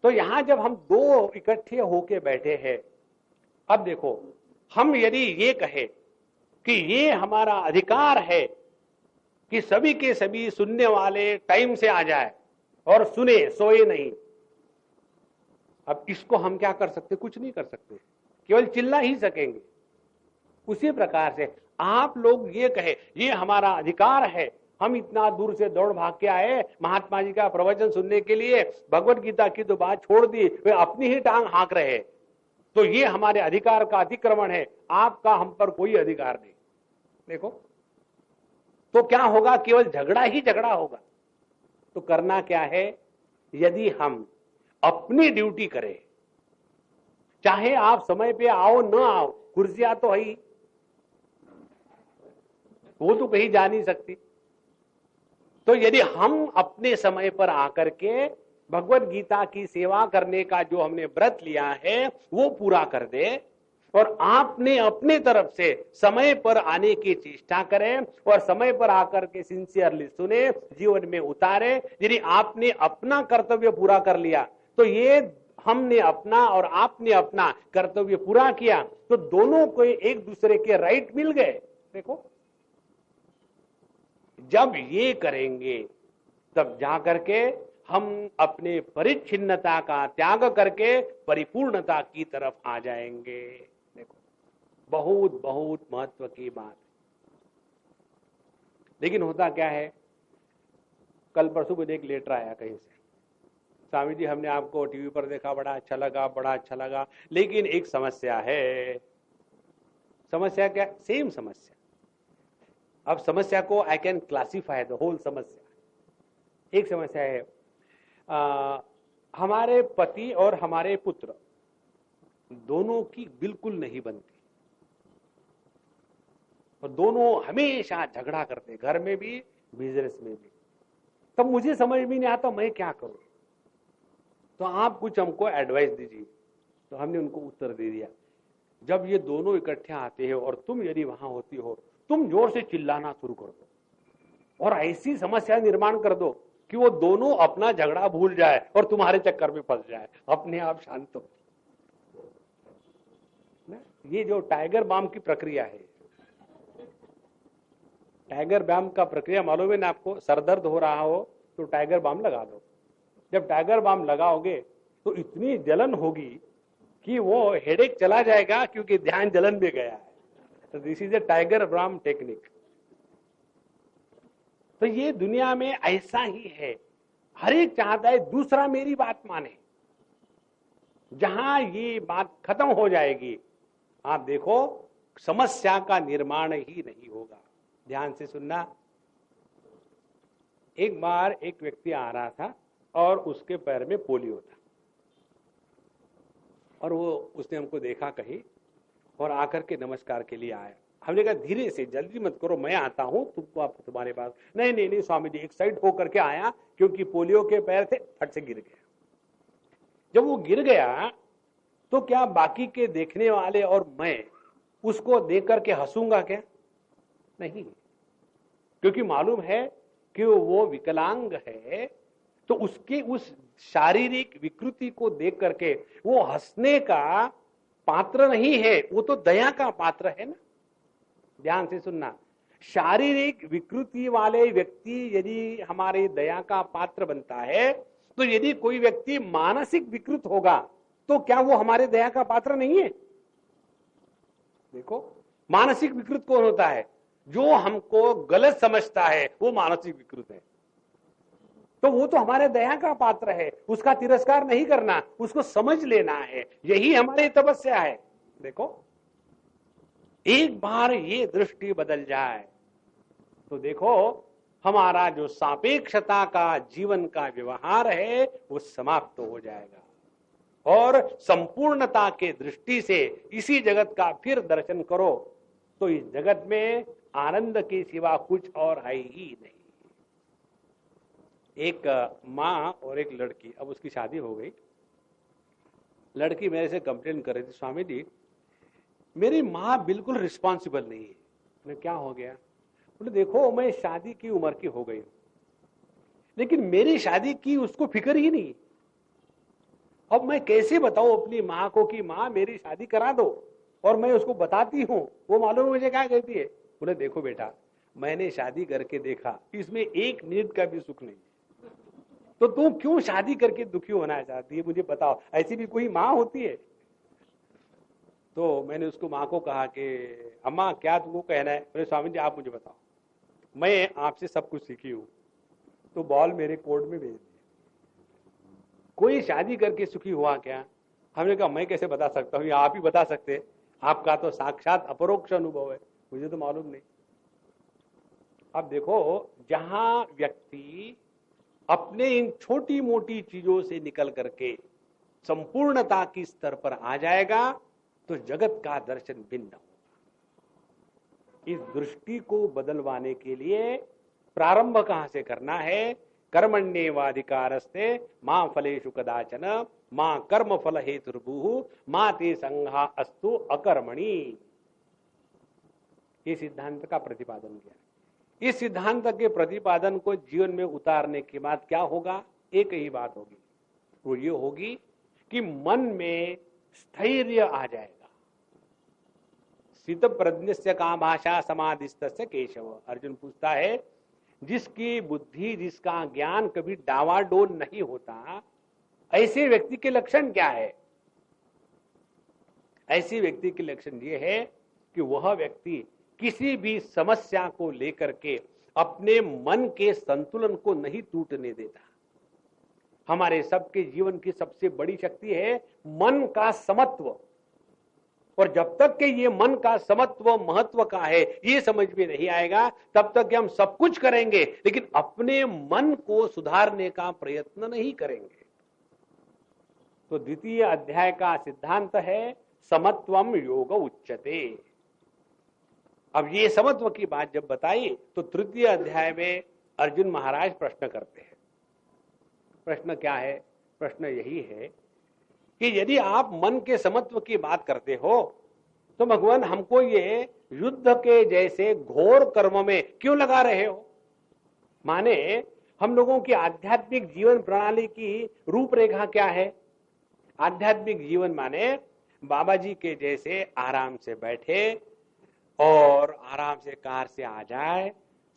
तो यहां जब हम दो इकट्ठे होके बैठे हैं, अब देखो, हम यदि ये कहे कि ये हमारा अधिकार है कि सभी के सभी सुनने वाले टाइम से आ जाए और सुने, सोए नहीं। अब इसको हम क्या कर सकते? कुछ नहीं कर सकते, केवल चिल्ला ही सकेंगे। उसी प्रकार से आप लोग ये कहे ये हमारा अधिकार है, हम इतना दूर से दौड़ भाग के आए महात्मा जी का प्रवचन सुनने के लिए, भगवत गीता की तो बात छोड़ दी, वे अपनी ही टांग हाँक रहे, तो ये हमारे अधिकार का अतिक्रमण है, आपका हम पर कोई अधिकार नहीं। देखो तो क्या होगा, केवल झगड़ा ही झगड़ा होगा। तो करना क्या है, यदि हम अपनी ड्यूटी करें, चाहे आप समय पे आओ न आओ, कुर्सियां तो है ही, वो तो कहीं जा नहीं सकती। तो यदि हम अपने समय पर आकर के भगवत गीता की सेवा करने का जो हमने व्रत लिया है वो पूरा कर दे, और आपने अपने तरफ से समय पर आने की चेष्टा करें और समय पर आकर के सिंसियरली सुने, जीवन में उतारे। यदि आपने अपना कर्तव्य पूरा कर लिया तो ये हमने अपना और आपने अपना कर्तव्य पूरा किया, तो दोनों को एक दूसरे के राइट मिल गए। देखो जब ये करेंगे तब जाकर के हम अपने परिच्छिन्नता का त्याग करके परिपूर्णता की तरफ आ जाएंगे। देखो बहुत बहुत महत्व की बात। लेकिन होता क्या है, कल परसों मुझे एक लेटर आया कहीं से, स्वामी जी हमने आपको टीवी पर देखा, बड़ा अच्छा लगा, बड़ा अच्छा लगा, लेकिन एक समस्या है। समस्या क्या? सेम समस्या। अब समस्या को I can classify the whole समस्या। एक समस्या है, हमारे पति और हमारे पुत्र दोनों की बिल्कुल नहीं बनती, और दोनों हमेशा झगड़ा करते, घर में भी बिजनेस में भी। तब मुझे समझ में नहीं आता मैं क्या करूं, तो आप कुछ हमको एडवाइस दीजिए। तो हमने उनको उत्तर दे दिया, जब ये दोनों इकट्ठे आते हैं और तुम यदि वहां होती हो, तुम जोर से चिल्लाना शुरू कर दो और ऐसी समस्या निर्माण कर दो कि वो दोनों अपना झगड़ा भूल जाए और तुम्हारे चक्कर में फंस जाए, अपने आप शांत हो। ये जो टाइगर बाम की प्रक्रिया है, टाइगर बाम का प्रक्रिया मालूम है ना आपको? सरदर्द हो रहा हो तो टाइगर बाम लगा दो। जब टाइगर बाम लगाओगे तो इतनी जलन होगी कि वो हेडेक चला जाएगा, क्योंकि ध्यान जलन में गया है। तो this is a tiger balm technique. तो ये दुनिया में ऐसा ही है, हर एक चाहता है दूसरा मेरी बात माने। जहां ये बात खत्म हो जाएगी, आप देखो समस्या का निर्माण ही नहीं होगा। ध्यान से सुनना। एक बार एक व्यक्ति आ रहा था और उसके पैर में पोलियो था, और वो उसने हमको देखा कहीं और आकर के नमस्कार के लिए आया। हमने कहा धीरे से, जल्दी मत करो, मैं आता हूं तुमको, आप तुम्हारे पास। नहीं नहीं नहीं स्वामी जी, एक साइड होकर के आया, क्योंकि पोलियो के पैर थे, फट से गिर गया। जब वो गिर गया तो क्या बाकी के देखने वाले और मैं उसको देख करके हंसूंगा क्या? नहीं, क्योंकि मालूम है कि वो विकलांग है, तो उसकी उस शारीरिक विकृति को देख करके वो हंसने का पात्र नहीं है, वो तो दया का पात्र है ना। ध्यान से सुनना। शारीरिक विकृति वाले व्यक्ति यदि हमारे दया का पात्र बनता है, तो यदि कोई व्यक्ति मानसिक विकृत होगा तो क्या वो हमारे दया का पात्र नहीं है? देखो मानसिक विकृत कौन होता है? जो हमको गलत समझता है वो मानसिक विकृत है। तो वो तो हमारे दया का पात्र है, उसका तिरस्कार नहीं करना, उसको समझ लेना है, यही हमारी तपस्या है। देखो एक बार ये दृष्टि बदल जाए तो देखो हमारा जो सापेक्षता का जीवन का व्यवहार है वो समाप्त हो जाएगा, और संपूर्णता के दृष्टि से इसी जगत का फिर दर्शन करो तो इस जगत में आनंद के सिवा कुछ और है ही नहीं। एक माँ और एक लड़की, अब उसकी शादी हो गई। लड़की मेरे से कंप्लेन कर रही थी, स्वामी जी मेरी माँ बिल्कुल रिस्पॉन्सिबल नहीं है। मैं क्या हो गया? बोले देखो मैं शादी की उम्र की हो गई हूं, लेकिन मेरी शादी की उसको फिक्र ही नहीं। अब मैं कैसे बताऊं अपनी माँ को कि माँ मेरी शादी करा दो, और मैं उसको बताती हूँ, वो मालूम मुझे क्या कहती है? बोले देखो बेटा मैंने शादी करके देखा, इसमें एक मिनट का भी सुख नहीं, तो तुम क्यों शादी करके दुखी होना चाहती है, मुझे बताओ। ऐसी भी कोई माँ होती है? तो मैंने उसको माँ को कहा कि अम्मा क्या तुमको कहना है? बोले स्वामी जी आप मुझे बताओ, मैं आपसे सब कुछ सीखी हूं। तो बॉल मेरे कोर्ट में भेज दिया। कोई शादी करके सुखी हुआ क्या? हमने कहा मैं कैसे बता सकता हूँ, या आप ही बता सकते, आपका तो साक्षात अपरोक्ष अनुभव है, मुझे तो मालूम नहीं। अब देखो, जहां व्यक्ति अपने इन छोटी मोटी चीजों से निकल करके संपूर्णता की स्तर पर आ जाएगा तो जगत का दर्शन भिन्न होगा। इस दृष्टि को बदलवाने के लिए प्रारंभ कहां से करना है? कर्मण्येवाधिकारस्ते मां फलेषु कदाचन मां कर्म फल हेतुर्भुः मां ते संघा अस्तु अकर्मणि। ये सिद्धांत का प्रतिपादन किया। इस सिद्धांत के प्रतिपादन को जीवन में उतारने के बाद क्या होगा? एक ही बात होगी, वो ये होगी कि मन में स्थैर्य आ जाएगा। स्थित प्रज्ञस्य का भाषा समाधिस्तस्य केशव। अर्जुन पूछता है, जिसकी बुद्धि, जिसका ज्ञान कभी डावाडोल नहीं होता, ऐसे व्यक्ति के लक्षण क्या है? ऐसे व्यक्ति के लक्षण ये है कि वह व्यक्ति किसी भी समस्या को लेकर के अपने मन के संतुलन को नहीं टूटने देता। हमारे सबके जीवन की सबसे बड़ी शक्ति है मन का समत्व, और जब तक कि ये मन का समत्व महत्व का है ये समझ में नहीं आएगा, तब तक हम सब कुछ करेंगे लेकिन अपने मन को सुधारने का प्रयत्न नहीं करेंगे। तो द्वितीय अध्याय का सिद्धांत है समत्वम योग उच्यते। अब ये समत्व की बात जब बताई तो तृतीय अध्याय में अर्जुन महाराज प्रश्न करते हैं। प्रश्न क्या है? प्रश्न यही है कि यदि आप मन के समत्व की बात करते हो तो भगवान हमको ये युद्ध के जैसे घोर कर्म में क्यों लगा रहे हो? माने हम लोगों की आध्यात्मिक जीवन प्रणाली की रूपरेखा क्या है? आध्यात्मिक जीवन माने बाबा जी के जैसे आराम से बैठे और आराम से कार से आ जाए,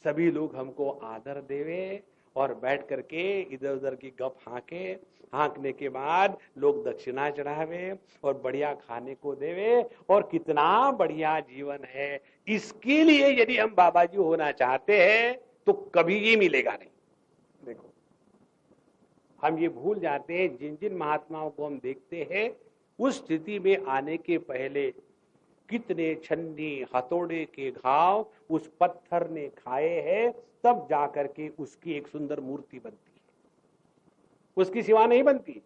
सभी लोग हमको आदर देवे और बैठ करके इधर उधर की गप हाके, हाँकने के बाद लोग दक्षिणा चढ़ावे और बढ़िया खाने को देवे, और कितना बढ़िया जीवन है। इसके लिए यदि हम बाबा जी होना चाहते हैं तो कभी ये मिलेगा नहीं। देखो, हम ये भूल जाते हैं, जिन जिन महात्माओं को हम देखते हैं उस स्थिति में आने के पहले कितने छन्नी हथौड़े के घाव उस पत्थर ने खाए हैं, तब जाकर के उसकी एक सुंदर मूर्ति बनती है, उसकी सिवा नहीं बनती।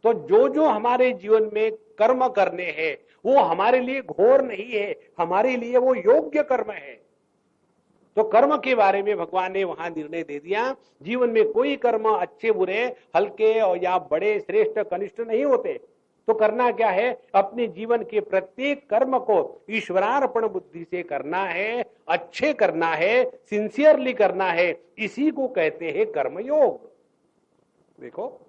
तो जो जो हमारे जीवन में कर्म करने हैं वो हमारे लिए घोर नहीं है, हमारे लिए वो योग्य कर्म है। तो कर्म के बारे में भगवान ने वहां निर्णय दे दिया, जीवन में कोई कर्म अच्छे बुरे, हल्के और या बड़े, श्रेष्ठ कनिष्ठ नहीं होते। तो करना क्या है? अपने जीवन के प्रत्येक कर्म को ईश्वरार्पण बुद्धि से करना है, अच्छे करना है, सिंसियरली करना है। इसी को कहते हैं कर्मयोग। देखो,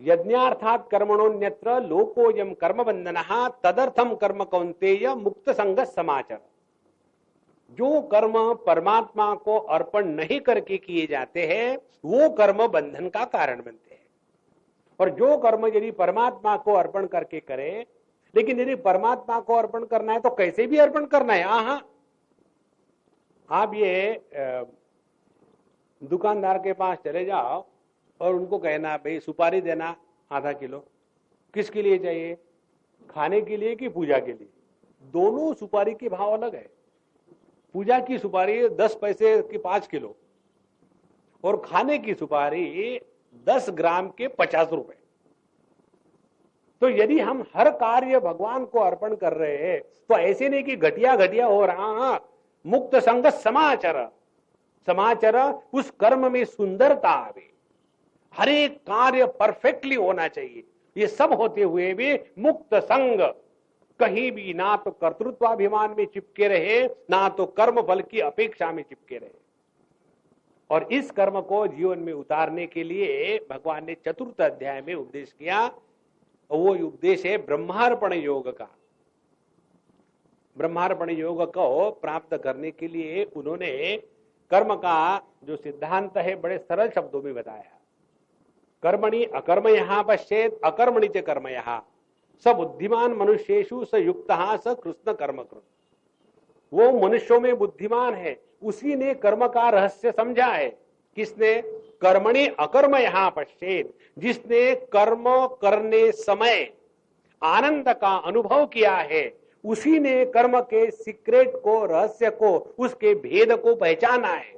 यज्ञार्थात कर्मणोन्यत्र लोकोयम कर्म बंधनः तदर्थम कर्म कौन्तेय मुक्त संग समाचर। जो कर्म परमात्मा को अर्पण नहीं करके किए जाते हैं वो कर्म बंधन का कारण बनते हैं, और जो कर्म यदि परमात्मा को अर्पण करके करे, लेकिन यदि परमात्मा को अर्पण करना है तो कैसे भी अर्पण करना है। हाँ, आप ये दुकानदार के पास चले जाओ और उनको कहना, भाई सुपारी देना आधा किलो। किसके लिए चाहिए? खाने के लिए कि पूजा के लिए? दोनों सुपारी के भाव अलग है। पूजा की सुपारी 10 पैसे की 5 किलो और खाने की सुपारी 10 ग्राम के 50 रुपए। तो यदि हम हर कार्य भगवान को अर्पण कर रहे हैं तो ऐसे नहीं कि घटिया घटिया हो रहा। मुक्त संग समाचर, समाचर उस कर्म में सुंदरता आवे, हर एक कार्य परफेक्टली होना चाहिए। ये सब होते हुए भी मुक्त संग, कहीं भी ना तो कर्तृत्वाभिमान में चिपके रहे ना तो कर्म फल की अपेक्षा में चिपके रहे। और इस कर्म को जीवन में उतारने के लिए भगवान ने चतुर्थ अध्याय में उपदेश किया। वो उपदेश है ब्रह्मार्पण योग का। ब्रह्मार्पण योग को प्राप्त करने के लिए उन्होंने कर्म का जो सिद्धांत है बड़े सरल शब्दों में बताया। कर्मणि अकर्म यहां पश्चेत अकर्मणि च कर्म यहां स बुद्धिमान मनुष्येषु स युक्तः स कृष्ण कर्म कृत। वो मनुष्यों में बुद्धिमान है, उसी ने कर्म का रहस्य समझा है। किसने? कर्मणि अकर्म यहां पश्चेत, जिसने कर्म करने समय आनंद का अनुभव किया है, उसी ने कर्म के सीक्रेट को, रहस्य को, उसके भेद को पहचाना है।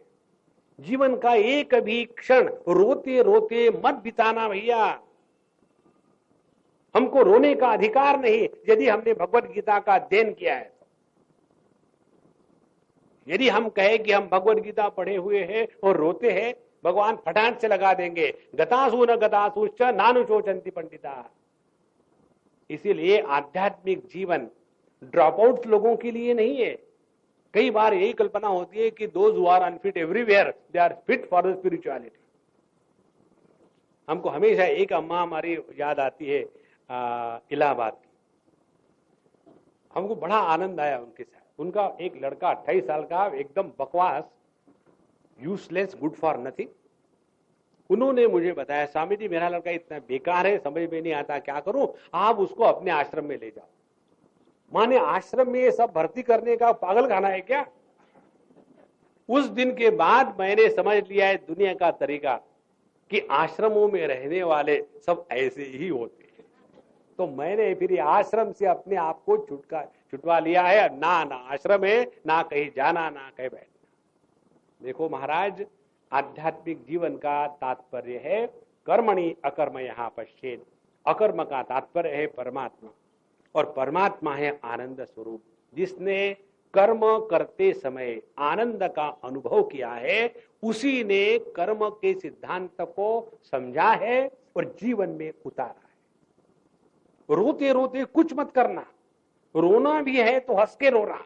जीवन का एक भी क्षण रोते रोते मत बिताना भैया। हमको रोने का अधिकार नहीं यदि हमने भगवत गीता का अध्ययन किया है। यदि हम कहें कि हम भगवत गीता पढ़े हुए हैं और रोते हैं, भगवान फटाक से लगा देंगे, गतासु न गतासुश्च नानुशोचन्ति पंडिता। इसीलिए आध्यात्मिक जीवन ड्रॉप आउट लोगों के लिए नहीं है। कई बार यही कल्पना होती है कि those who are unfit everywhere they are fit for the spirituality. हमको हमेशा एक अम्मा हमारी याद आती है इलाहाबाद की। हमको बड़ा आनंद आया उनके साथ। उनका एक लड़का 28 साल का, एकदम बकवास, यूजलेस, गुड फॉर नथिंग। उन्होंने मुझे बताया, स्वामी जी मेरा लड़का इतना बेकार है, समझ में नहीं आता क्या करूं, आप उसको अपने आश्रम में ले जाओ। माने आश्रम में ये सब भर्ती करने का पागल खाना है क्या? उस दिन के बाद मैंने समझ लिया है दुनिया का तरीका कि आश्रमों में रहने वाले सब ऐसे ही होते हैं। तो मैंने फिर आश्रम से अपने आप को छुटवा लिया है। ना आश्रम है, ना कहीं जाना, ना कहीं बैठना। देखो महाराज, आध्यात्मिक जीवन का तात्पर्य है कर्मणि अकर्म यहां पश्चेत। अकर्म का तात्पर्य है परमात्मा, और परमात्मा है आनंद स्वरूप। जिसने कर्म करते समय आनंद का अनुभव किया है, उसी ने कर्म के सिद्धांत को समझा है और जीवन में उतारा है। रोते रोते कुछ मत करना, रोना भी है तो हंस के रोना।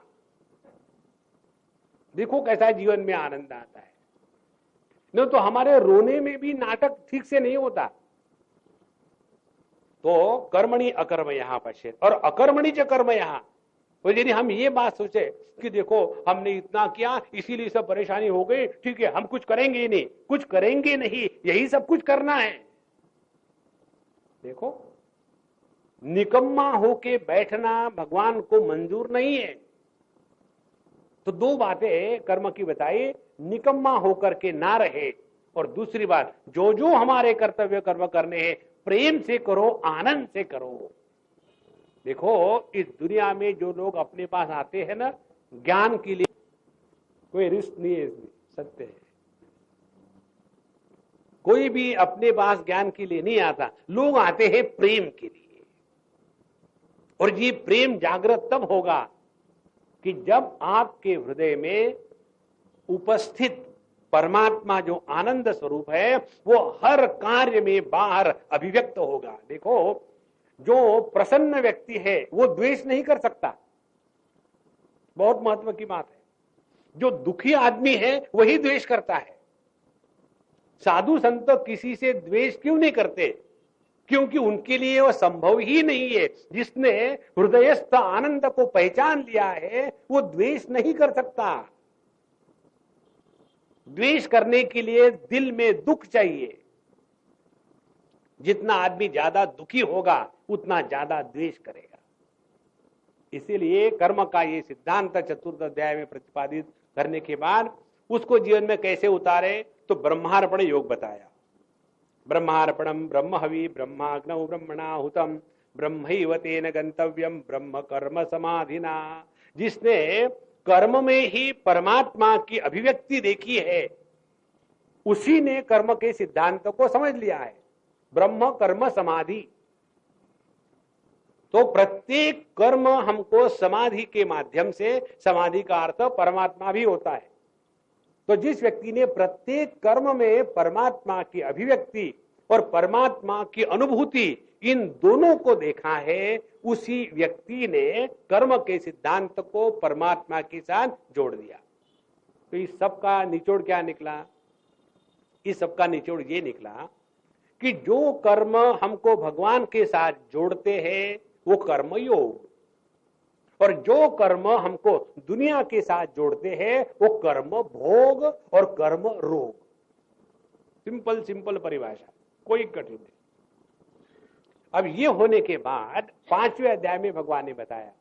देखो कैसा जीवन में आनंद आता है। नहीं तो हमारे रोने में भी नाटक ठीक से नहीं होता। तो कर्मणि अकर्म यहां पश्चेत, और अकर्मणि च कर्म यहां। तो यदि हम ये बात सोचे कि देखो हमने इतना किया इसीलिए सब परेशानी हो गई, ठीक है हम कुछ करेंगे ही नहीं, कुछ करेंगे नहीं, यही सब कुछ करना है। देखो, निकम्मा होके बैठना भगवान को मंजूर नहीं है। तो दो बातें कर्म की बताई, निकम्मा होकर के ना रहे, और दूसरी बात, जो हमारे कर्तव्य कर्म करने हैं प्रेम से करो, आनंद से करो। देखो इस दुनिया में जो लोग अपने पास आते हैं ना ज्ञान के लिए, कोई रिस्क नहीं है इसमें, सत्य है। कोई भी अपने पास ज्ञान के लिए नहीं आता, लोग आते हैं प्रेम के लिए। और ये प्रेम जागृत तब होगा कि जब आपके हृदय में उपस्थित परमात्मा जो आनंद स्वरूप है वो हर कार्य में बाहर अभिव्यक्त होगा। देखो, जो प्रसन्न व्यक्ति है वो द्वेष नहीं कर सकता, बहुत महत्व की बात है। जो दुखी आदमी है वही द्वेष करता है। साधु संत किसी से द्वेष क्यों नहीं करते? क्योंकि उनके लिए वह संभव ही नहीं है। जिसने हृदयस्थ आनंद को पहचान लिया है वो द्वेष नहीं कर सकता। द्वेष करने के लिए दिल में दुख चाहिए। जितना आदमी ज्यादा दुखी होगा उतना ज्यादा द्वेष करेगा। इसीलिए कर्म का ये सिद्धांत चतुर्थ अध्याय में प्रतिपादित करने के बाद उसको जीवन में कैसे उतारे, तो ब्रह्मार्पण योग बताया। ब्रह्मार्पणम ब्रह्महवि ब्रह्माग्नौ ब्रह्मणाहुतम ब्रह्मैव तेन गंतव्यम ब्रह्म कर्म समाधिना। जिसने कर्म में ही परमात्मा की अभिव्यक्ति देखी है उसी ने कर्म के सिद्धांत को समझ लिया है। ब्रह्म कर्म समाधि। तो प्रत्येक कर्म हमको समाधि के माध्यम से, समाधि का अर्थ परमात्मा भी होता है। तो जिस व्यक्ति ने प्रत्येक कर्म में परमात्मा की अभिव्यक्ति और परमात्मा की अनुभूति, इन दोनों को देखा है, उसी व्यक्ति ने कर्म के सिद्धांत को परमात्मा के साथ जोड़ दिया। तो इस सब का निचोड़ क्या निकला? इस सब का निचोड़ ये निकला कि जो कर्म हमको भगवान के साथ जोड़ते हैं वो कर्म योग, और जो कर्म हमको दुनिया के साथ जोड़ते हैं वो कर्म भोग और कर्म रोग। सिंपल सिंपल परिभाषा, कोई कठिन नहीं। अब ये होने के बाद 5वें अध्याय में भगवान ने बताया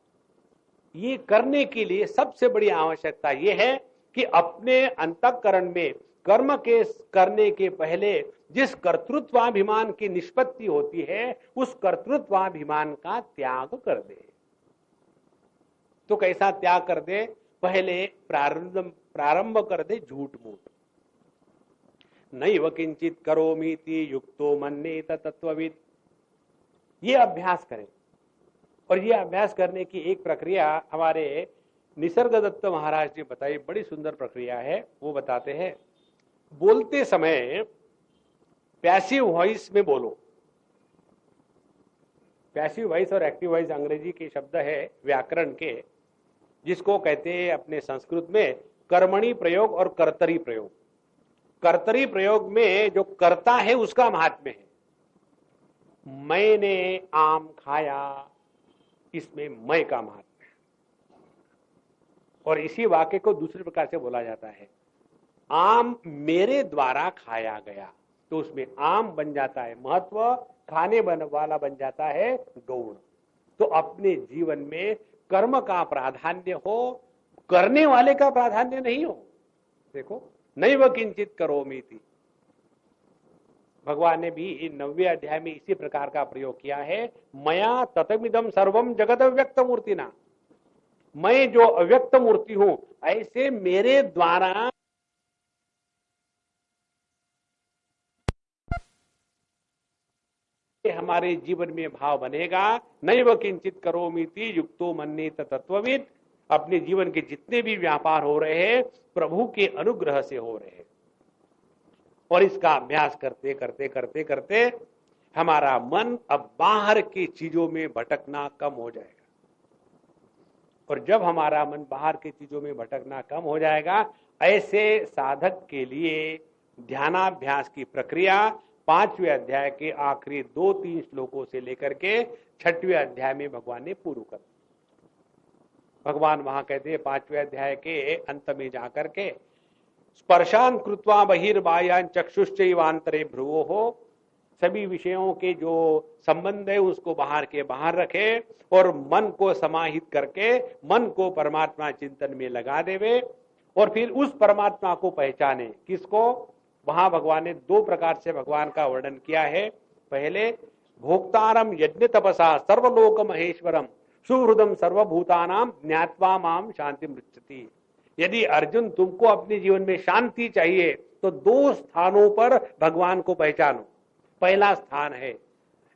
ये करने के लिए सबसे बड़ी आवश्यकता ये है कि अपने अंतःकरण में कर्म के करने के पहले जिस कर्तृत्वाभिमान की निष्पत्ति होती है उस कर्तृत्वाभिमान का त्याग कर दे। तो कैसा त्याग कर दे? पहले प्रारंभ कर दे झूठ मूठ। नैव किंचित करोमीति युक्तो मन्येत तत्वविद। ये अभ्यास करें। और ये अभ्यास करने की एक प्रक्रिया हमारे निसर्गदत्त महाराज ने बताई, बड़ी सुंदर प्रक्रिया है। वो बताते हैं, बोलते समय पैसिव वॉइस में बोलो। पैसिव वॉइस और एक्टिव वॉइस अंग्रेजी के शब्द है व्याकरण के, जिसको कहते हैं अपने संस्कृत में कर्मणि प्रयोग और कर्तरी प्रयोग। कर्तरी प्रयोग में जो कर्ता है उसका महात्म्य है। मैंने आम खाया, इसमें मैं का महात्म्य है। और इसी वाक्य को दूसरे प्रकार से बोला जाता है, आम मेरे द्वारा खाया गया, तो उसमें आम बन जाता है महत्व, खाने वाला बन जाता है गौण। तो अपने जीवन में कर्म का प्राधान्य हो, करने वाले का प्राधान्य नहीं हो। देखो, नैव किंचित करोमीति, भगवान ने भी 9वें अध्याय में इसी प्रकार का प्रयोग किया है। मया ततमिदम सर्वम जगत अव्यक्त मूर्तिना, मैं जो अव्यक्त मूर्ति हूं, ऐसे मेरे द्वारा हमारे जीवन में भाव बनेगा। नैव किंचित करोमीति युक्तो मन्येत तत्वविद। अपने जीवन के जितने भी व्यापार हो रहे हैं प्रभु के अनुग्रह से हो रहे हैं। और इसका अभ्यास करते करते करते करते हमारा मन अब बाहर की चीजों में भटकना कम हो जाएगा। और जब हमारा मन बाहर की चीजों में भटकना कम हो जाएगा, ऐसे साधक के लिए ध्यानाभ्यास की प्रक्रिया 5वें अध्याय के आखिरी 2-3 श्लोकों से लेकर के 6वें अध्याय में भगवान ने पूर्ण कर। भगवान वहां कहते हैं 5वें अध्याय के अंत में जाकर के, स्पर्शान कृत्वा बहिर्बाह्यान चक्षुश्चैवांतरे भ्रुवो हो, सभी विषयों के जो संबंध है उसको बाहर के बाहर रखे और मन को समाहित करके मन को परमात्मा चिंतन में लगा देवे और फिर उस परमात्मा को पहचाने। किसको? वहां भगवान ने 2 प्रकार से भगवान का वर्णन किया है। पहले, भोक्तारम यज्ञ तपसा सर्वलोक महेश्वरम सुहृदम सर्वभूतानाम ज्ञात्वा माम शांति मृच्छति। यदि अर्जुन तुमको अपने जीवन में शांति चाहिए तो 2 स्थानों पर भगवान को पहचानो। पहला स्थान है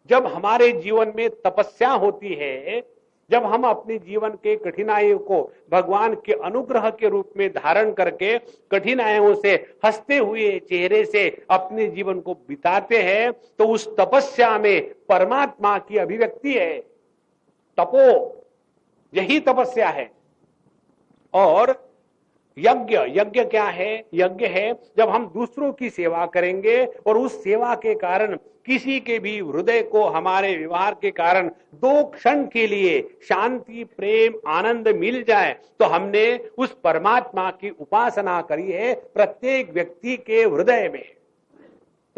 जब हमारे जीवन में तपस्या होती है, जब हम अपने जीवन के कठिनाइयों को भगवान के अनुग्रह के रूप में धारण करके कठिनाइयों से हंसते हुए चेहरे से अपने जीवन को बिताते हैं, तो उस तपस्या में परमात्मा की अभिव्यक्ति है। तपो, यही तपस्या है। और यज्ञ क्या है? यज्ञ है जब हम दूसरों की सेवा करेंगे और उस सेवा के कारण किसी के भी हृदय को हमारे व्यवहार के कारण 2 क्षण के लिए शांति, प्रेम, आनंद मिल जाए, तो हमने उस परमात्मा की उपासना करी है प्रत्येक व्यक्ति के हृदय में।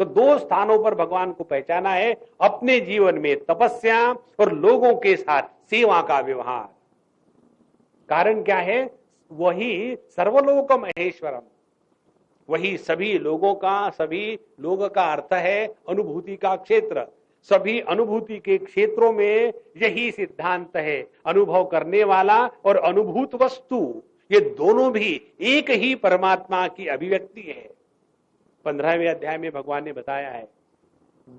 तो 2 स्थानों पर भगवान को पहचाना है, अपने जीवन में तपस्या और लोगों के साथ सेवा का व्यवहार। कारण क्या है? वही सर्वलोक महेश्वरम, वही सभी लोगों का, सभी लोग का अर्थ है अनुभूति का क्षेत्र। सभी अनुभूति के क्षेत्रों में यही सिद्धांत है, अनुभव करने वाला और अनुभूत वस्तु, ये दोनों भी एक ही परमात्मा की अभिव्यक्ति है। 15वें अध्याय में भगवान ने बताया है,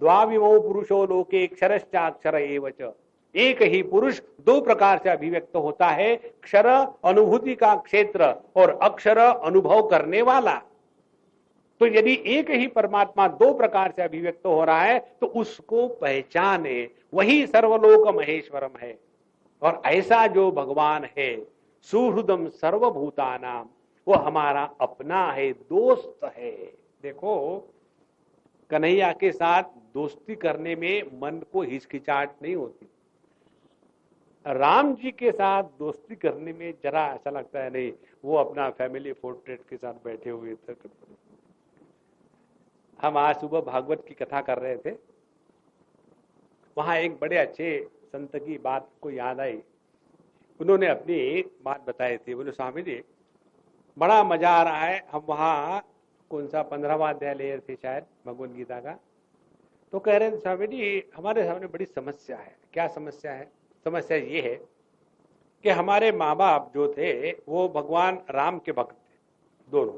द्वाविमो पुरुषो लोके क्षरश्चाक्षर एवच। एक ही पुरुष 2 प्रकार से अभिव्यक्त होता है, क्षर अनुभूति का क्षेत्र और अक्षर अनुभव करने वाला। तो यदि एक ही परमात्मा 2 प्रकार से अभिव्यक्त हो रहा है तो उसको पहचाने, वही सर्वलोक महेश्वरम है। और ऐसा जो भगवान है सुहृदम सर्वभूतानाम, वो हमारा अपना है, दोस्त है। देखो, कन्हैया के साथ दोस्ती करने में मन को हिचकिचाहट नहीं होती। राम जी के साथ दोस्ती करने में जरा ऐसा लगता है, नहीं वो अपना फैमिली पोर्ट्रेट के साथ बैठे हुए थे। हम आज सुबह भागवत की कथा कर रहे थे, वहां एक बड़े अच्छे संत की बात को याद आई। उन्होंने अपनी एक बात बताई थी। बोले, स्वामी जी बड़ा मजा आ रहा है, हम वहां कौन सा 15वां अध्याय ले रहे थे शायद भगवत गीता का, तो कह रहे थे स्वामी जी हमारे सामने बड़ी समस्या है। क्या समस्या है? समस्या ये है कि हमारे माँ बाप जो थे वो भगवान राम के भक्त थे दोनों।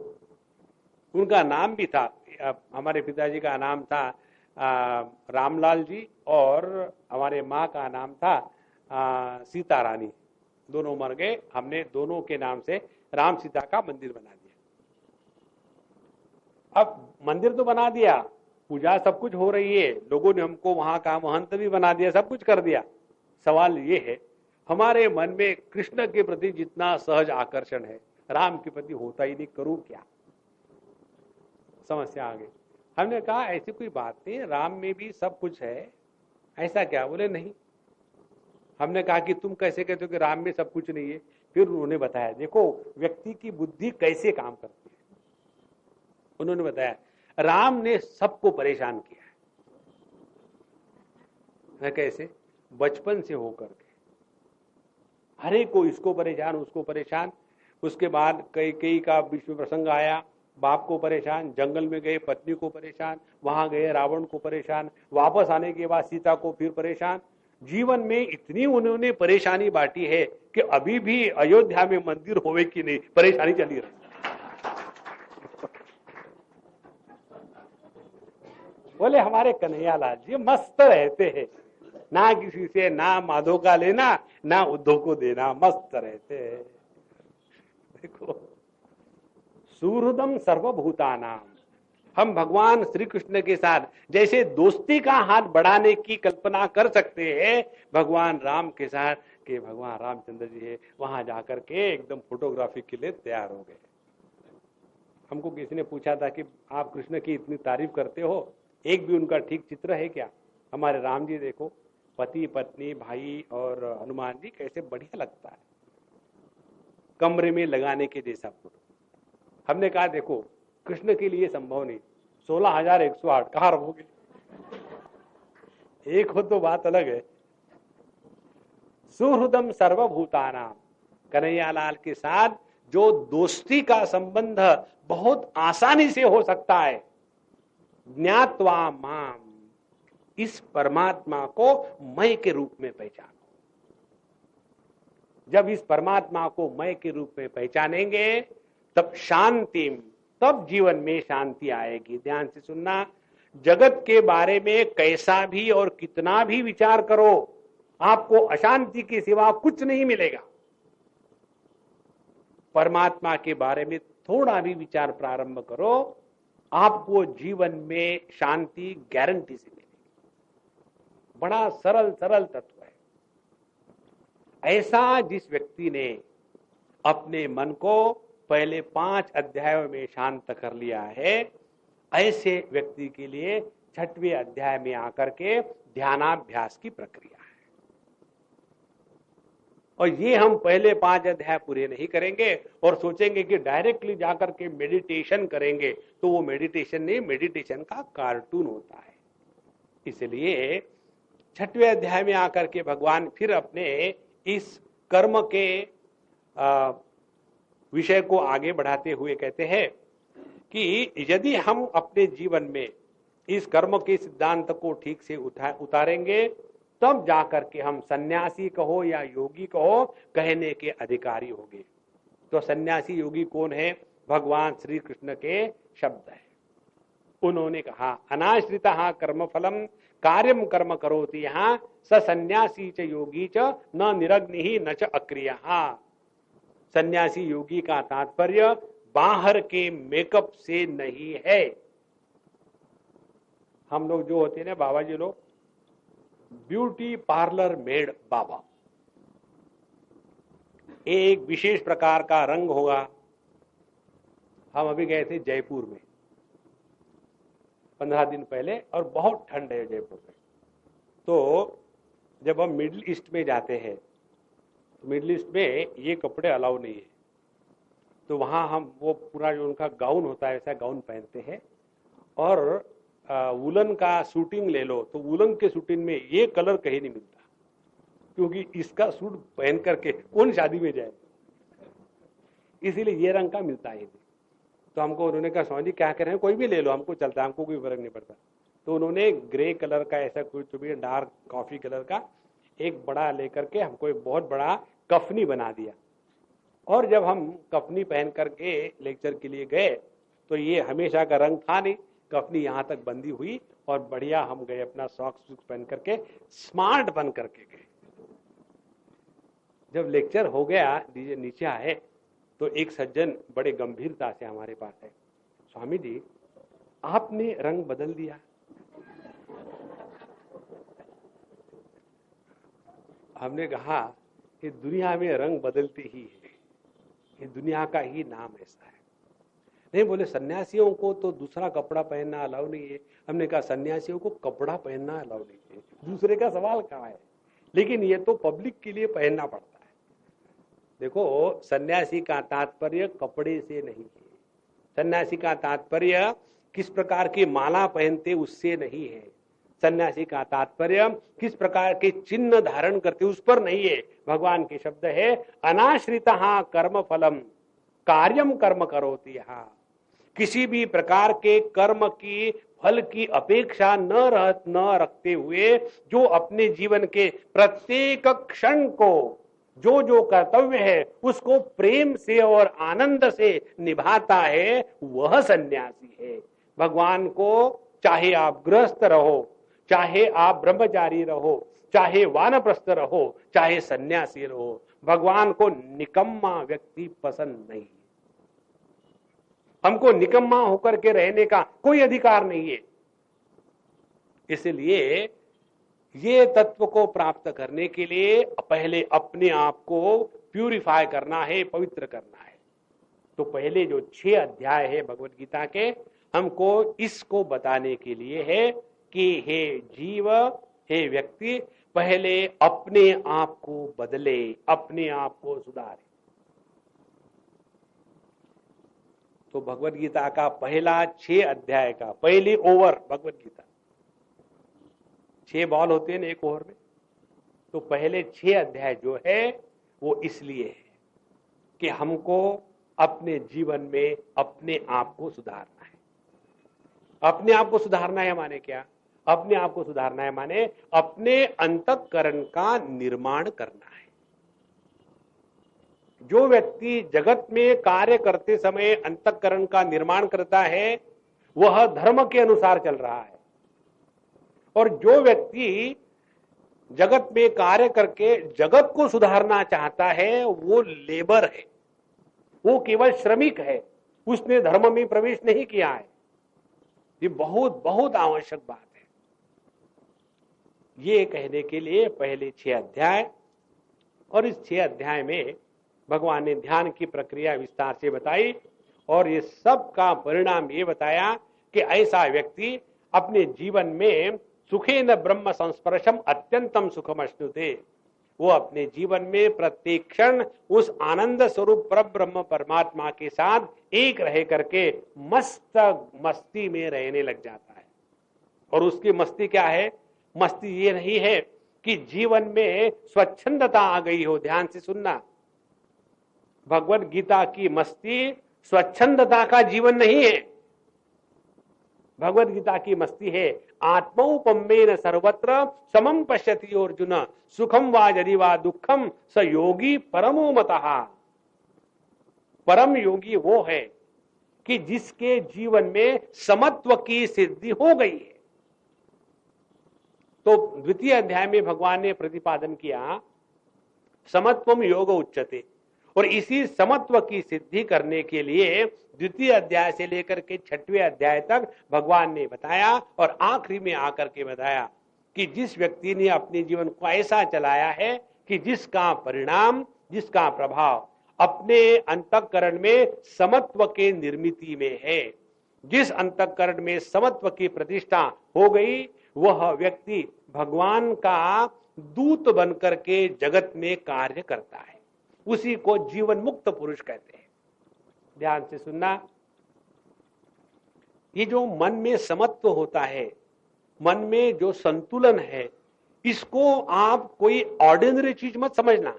उनका नाम भी था, हमारे पिताजी का नाम था रामलाल जी और हमारे माँ का नाम था सीता रानी। दोनों मर गए, हमने दोनों के नाम से राम सीता का मंदिर बना दिया। अब मंदिर तो बना दिया, पूजा सब कुछ हो रही है, लोगों ने हमको वहां का महंत भी बना दिया, सब कुछ कर दिया। सवाल ये है हमारे मन में कृष्ण के प्रति जितना सहज आकर्षण है राम के प्रति होता ही नहीं, करूं क्या? समस्या आ गई। हमने कहा ऐसी कोई बात नहीं, राम में भी सब कुछ है, ऐसा क्या? बोले नहीं। हमने कहा कि तुम कैसे कहते हो कि राम में सब कुछ नहीं है? फिर उन्होंने बताया देखो व्यक्ति की बुद्धि कैसे काम करती है। उन्होंने बताया राम ने सबको परेशान किया है। कैसे? बचपन से होकर के हर एक को, इसको परेशान उसको परेशान। उसके बाद कई का बीच में प्रसंग आया, बाप को परेशान, जंगल में गए पत्नी को परेशान, वहां गए रावण को परेशान, वापस आने के बाद सीता को फिर परेशान। जीवन में इतनी उन्होंने परेशानी बांटी है कि अभी भी अयोध्या में मंदिर होवे कि नहीं परेशानी चली रही। बोले हमारे कन्हैयालाल जी मस्त रहते हैं, ना किसी से ना माधो का लेना ना उद्धव को देना, मस्त रहते हैं। देखो सुहृदम सर्वभूतानाम, हम भगवान श्री कृष्ण के साथ जैसे दोस्ती का हाथ बढ़ाने की कल्पना कर सकते हैं भगवान राम के साथ, कि भगवान रामचंद्र जी है, वहां जाकर के एकदम फोटोग्राफी के लिए तैयार हो गए। हमको किसी ने पूछा था कि आप कृष्ण की इतनी तारीफ करते हो, एक भी उनका ठीक चित्र है क्या? हमारे राम जी देखो, पति पत्नी भाई और हनुमान जी, कैसे बढ़िया लगता है, कमरे में लगाने के जैसा फोटो। हमने कहा देखो कृष्ण के लिए संभव नहीं, 16,108 कहां रहोगे? एक हो तो बात अलग है। सुहृदम सर्वभूतानाम, कन्हैयालाल के साथ जो दोस्ती का संबंध बहुत आसानी से हो सकता है। ज्ञात्वा माम, इस परमात्मा को मैं के रूप में पहचानो। जब इस परमात्मा को मैं के रूप में पहचानेंगे तब शांतिम, तब जीवन में शांति आएगी। ध्यान से सुनना, जगत के बारे में कैसा भी और कितना भी विचार करो, आपको अशांति के सिवा कुछ नहीं मिलेगा। परमात्मा के बारे में थोड़ा भी विचार प्रारंभ करो, आपको जीवन में शांति गारंटी से मिलेगी। बड़ा सरल सरल तत्व है। ऐसा जिस व्यक्ति ने अपने मन को पहले 5 अध्यायों में शांत कर लिया है, ऐसे व्यक्ति के लिए 6वें अध्याय में आकर के ध्यानाभ्यास की प्रक्रिया है। और ये हम पहले 5 अध्याय पूरे नहीं करेंगे और सोचेंगे कि डायरेक्टली जाकर के मेडिटेशन करेंगे, तो वो मेडिटेशन नहीं, मेडिटेशन का कार्टून होता है। इसलिए 6वें अध्याय में आकर के भगवान फिर अपने इस कर्म के विषय को आगे बढ़ाते हुए कहते हैं कि यदि हम अपने जीवन में इस कर्म के सिद्धांत को ठीक से उतारेंगे, तब जाकर के हम सन्यासी कहो या योगी कहो कहने के अधिकारी होंगे। तो सन्यासी योगी कौन है? भगवान श्री कृष्ण के शब्द है। उन्होंने कहा अनाश्रितः कर्मफलम कार्यम कर्म करोति यहाँ स सन्यासी च योगी च न निरग्नि न च अक्रियः। सन्यासी योगी का तात्पर्य बाहर के मेकअप से नहीं है। हम लोग जो होते हैं ना बाबा जी लोग, ब्यूटी पार्लर मेड बाबा, एक विशेष प्रकार का रंग होगा। हम अभी गए थे जयपुर में 15 दिन पहले, और बहुत ठंड है जयपुर में। तो जब हम मिडिल ईस्ट में जाते हैं, मिडिल ईस्ट में ये कपड़े अलाउ नहीं है, तो वहां हम वो पूरा जो उनका गाउन होता है वैसा गाउन पहनते हैं। और वुलन का शूटिंग ले लो तो वुलन के शूटिंग में ये कलर कहीं नहीं मिलता, क्योंकि इसका सूट पहन करके कौन शादी में जाए, इसीलिए ये रंग का मिलता है। तो हमको उन्होंने कहा स्वामी जी क्या कह रहे हैं, कोई भी ले लो, हमको चलता है, हमको कोई फर्क नहीं पड़ता। तो उन्होंने ग्रे कलर का ऐसा कुछ भी डार्क कॉफी कलर का एक बड़ा लेकर के हमको एक बहुत बड़ा कफनी बना दिया। और जब हम कफनी पहन करके लेक्चर के लिए गए तो ये हमेशा का रंग था नहीं, कफनी यहाँ तक बंदी हुई और बढ़िया हम गए अपना सॉक्स पहन करके स्मार्ट बन करके गए। जब लेक्चर हो गया नीचे आए तो एक सज्जन बड़े गंभीरता से हमारे पास है, स्वामी जी आपने रंग बदल दिया। हमने कहा कि दुनिया में रंग बदलती ही है, ये दुनिया का ही नाम ऐसा है। नहीं, बोले सन्यासियों को तो दूसरा कपड़ा पहनना अलाउ नहीं है। हमने कहा सन्यासियों को कपड़ा पहनना अलाउ नहीं है, दूसरे का सवाल कहाँ है, लेकिन ये तो पब्लिक के लिए पहनना पड़ता है। देखो सन्यासी का तात्पर्य कपड़े से नहीं है, सन्यासी का तात्पर्य किस प्रकार की माला पहनते उससे नहीं है, सन्यासी का तात्पर्य किस प्रकार के चिन्ह धारण करते उस पर नहीं है। भगवान के शब्द है अनाश्रितः कर्म फलम कार्यम कर्म करोति। किसी भी प्रकार के कर्म की फल की अपेक्षा न रखते हुए जो अपने जीवन के प्रत्येक क्षण को जो जो कर्तव्य है उसको प्रेम से और आनंद से निभाता है, वह सन्यासी है। भगवान को चाहे आप गृहस्थ रहो, चाहे आप ब्रह्मचारी रहो, चाहे वानप्रस्थ रहो, चाहे सन्यासी रहो, भगवान को निकम्मा व्यक्ति पसंद नहीं। हमको निकम्मा होकर के रहने का कोई अधिकार नहीं है। इसलिए ये तत्व को प्राप्त करने के लिए पहले अपने आप को प्यूरिफाई करना है, पवित्र करना है। तो पहले जो 6 अध्याय है भगवत गीता के, हमको इसको बताने के लिए है कि हे जीव, हे व्यक्ति, पहले अपने आप को बदले, अपने आप को सुधारे। तो भगवत गीता का पहला 6 अध्याय का पहली ओवर, भगवत गीता 6 बॉल होते हैं ना एक ओवर में, तो पहले 6 अध्याय जो है वो इसलिए है कि हमको अपने जीवन में अपने आप को सुधारना है। अपने आप को सुधारना है माने क्या? अपने आप को सुधारना है माने अपने अंतःकरण का निर्माण करना है। जो व्यक्ति जगत में कार्य करते समय अंतःकरण का निर्माण करता है वह धर्म के अनुसार चल रहा है, और जो व्यक्ति जगत में कार्य करके जगत को सुधारना चाहता है वो लेबर है, वो केवल श्रमिक है, उसने धर्म में प्रवेश नहीं किया है। ये बहुत बहुत आवश्यक बात है। ये कहने के लिए पहले 6 अध्याय, और इस 6 अध्याय में भगवान ने ध्यान की प्रक्रिया विस्तार से बताई, और ये सब का परिणाम ये बताया कि ऐसा व्यक्ति अपने जीवन में सुखेन ब्रह्म संस्पर्शम अत्यंतम सुखमश्नुते, वो अपने जीवन में प्रत्येक क्षण उस आनंद स्वरूप परब्रह्म परमात्मा के साथ एक रह करके मस्त मस्ती में रहने लग जाता है। और उसकी मस्ती क्या है? मस्ती ये नहीं है कि जीवन में स्वच्छंदता आ गई हो। ध्यान से सुनना, भगवत गीता की मस्ती स्वच्छंदता का जीवन नहीं है। भगवत गीता की मस्ती है आत्मौपम्येन सर्वत्र समम पश्यति अर्जुन सुखम वा यदि वा दुखम स योगी परमो मतः। परम योगी वो है कि जिसके जीवन में समत्व की सिद्धि हो गई है। तो द्वितीय अध्याय में भगवान ने प्रतिपादन किया समत्वम योग उच्यते, और इसी समत्व की सिद्धि करने के लिए द्वितीय अध्याय से लेकर के 6वें अध्याय तक भगवान ने बताया, और आखिरी में आकर के बताया कि जिस व्यक्ति ने अपने जीवन को ऐसा चलाया है कि जिसका परिणाम, जिसका प्रभाव अपने अंतःकरण में समत्व के निर्मिति में है, जिस अंतःकरण में समत्व की प्रतिष्ठा हो गई, वह व्यक्ति भगवान का दूत बनकर के जगत में कार्य करता है। उसी को जीवन मुक्त पुरुष कहते हैं। ध्यान से सुनना, ये जो मन में समत्व होता है, मन में जो संतुलन है, इसको आप कोई ऑर्डिनरी चीज मत समझना।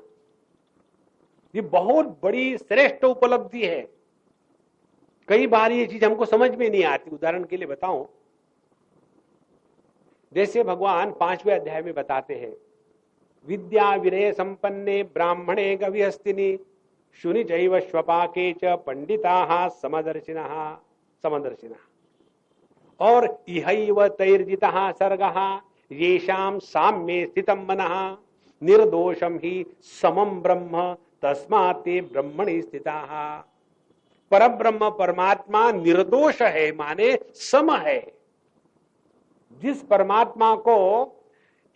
ये बहुत बड़ी श्रेष्ठ उपलब्धि है। कई बार ये चीज हमको समझ में नहीं आती। उदाहरण के लिए बताऊं, जैसे भगवान 5वें अध्याय में बताते हैं, विद्या विनय संपन्ने ब्राह्मणे गविहस्तिनि शुनि चैव श्वपाके च पंडिताः समदर्शिनः समदर्शिनः और इहैव तैर्जितः सर्गः येषां साम्ये स्थितं मनः निर्दोषं हि समं ब्रह्म तस्मात् ते ब्रह्मणि स्थिताः। परब्रह्म परमात्मा निर्दोष है, माने सम है। जिस परमात्मा को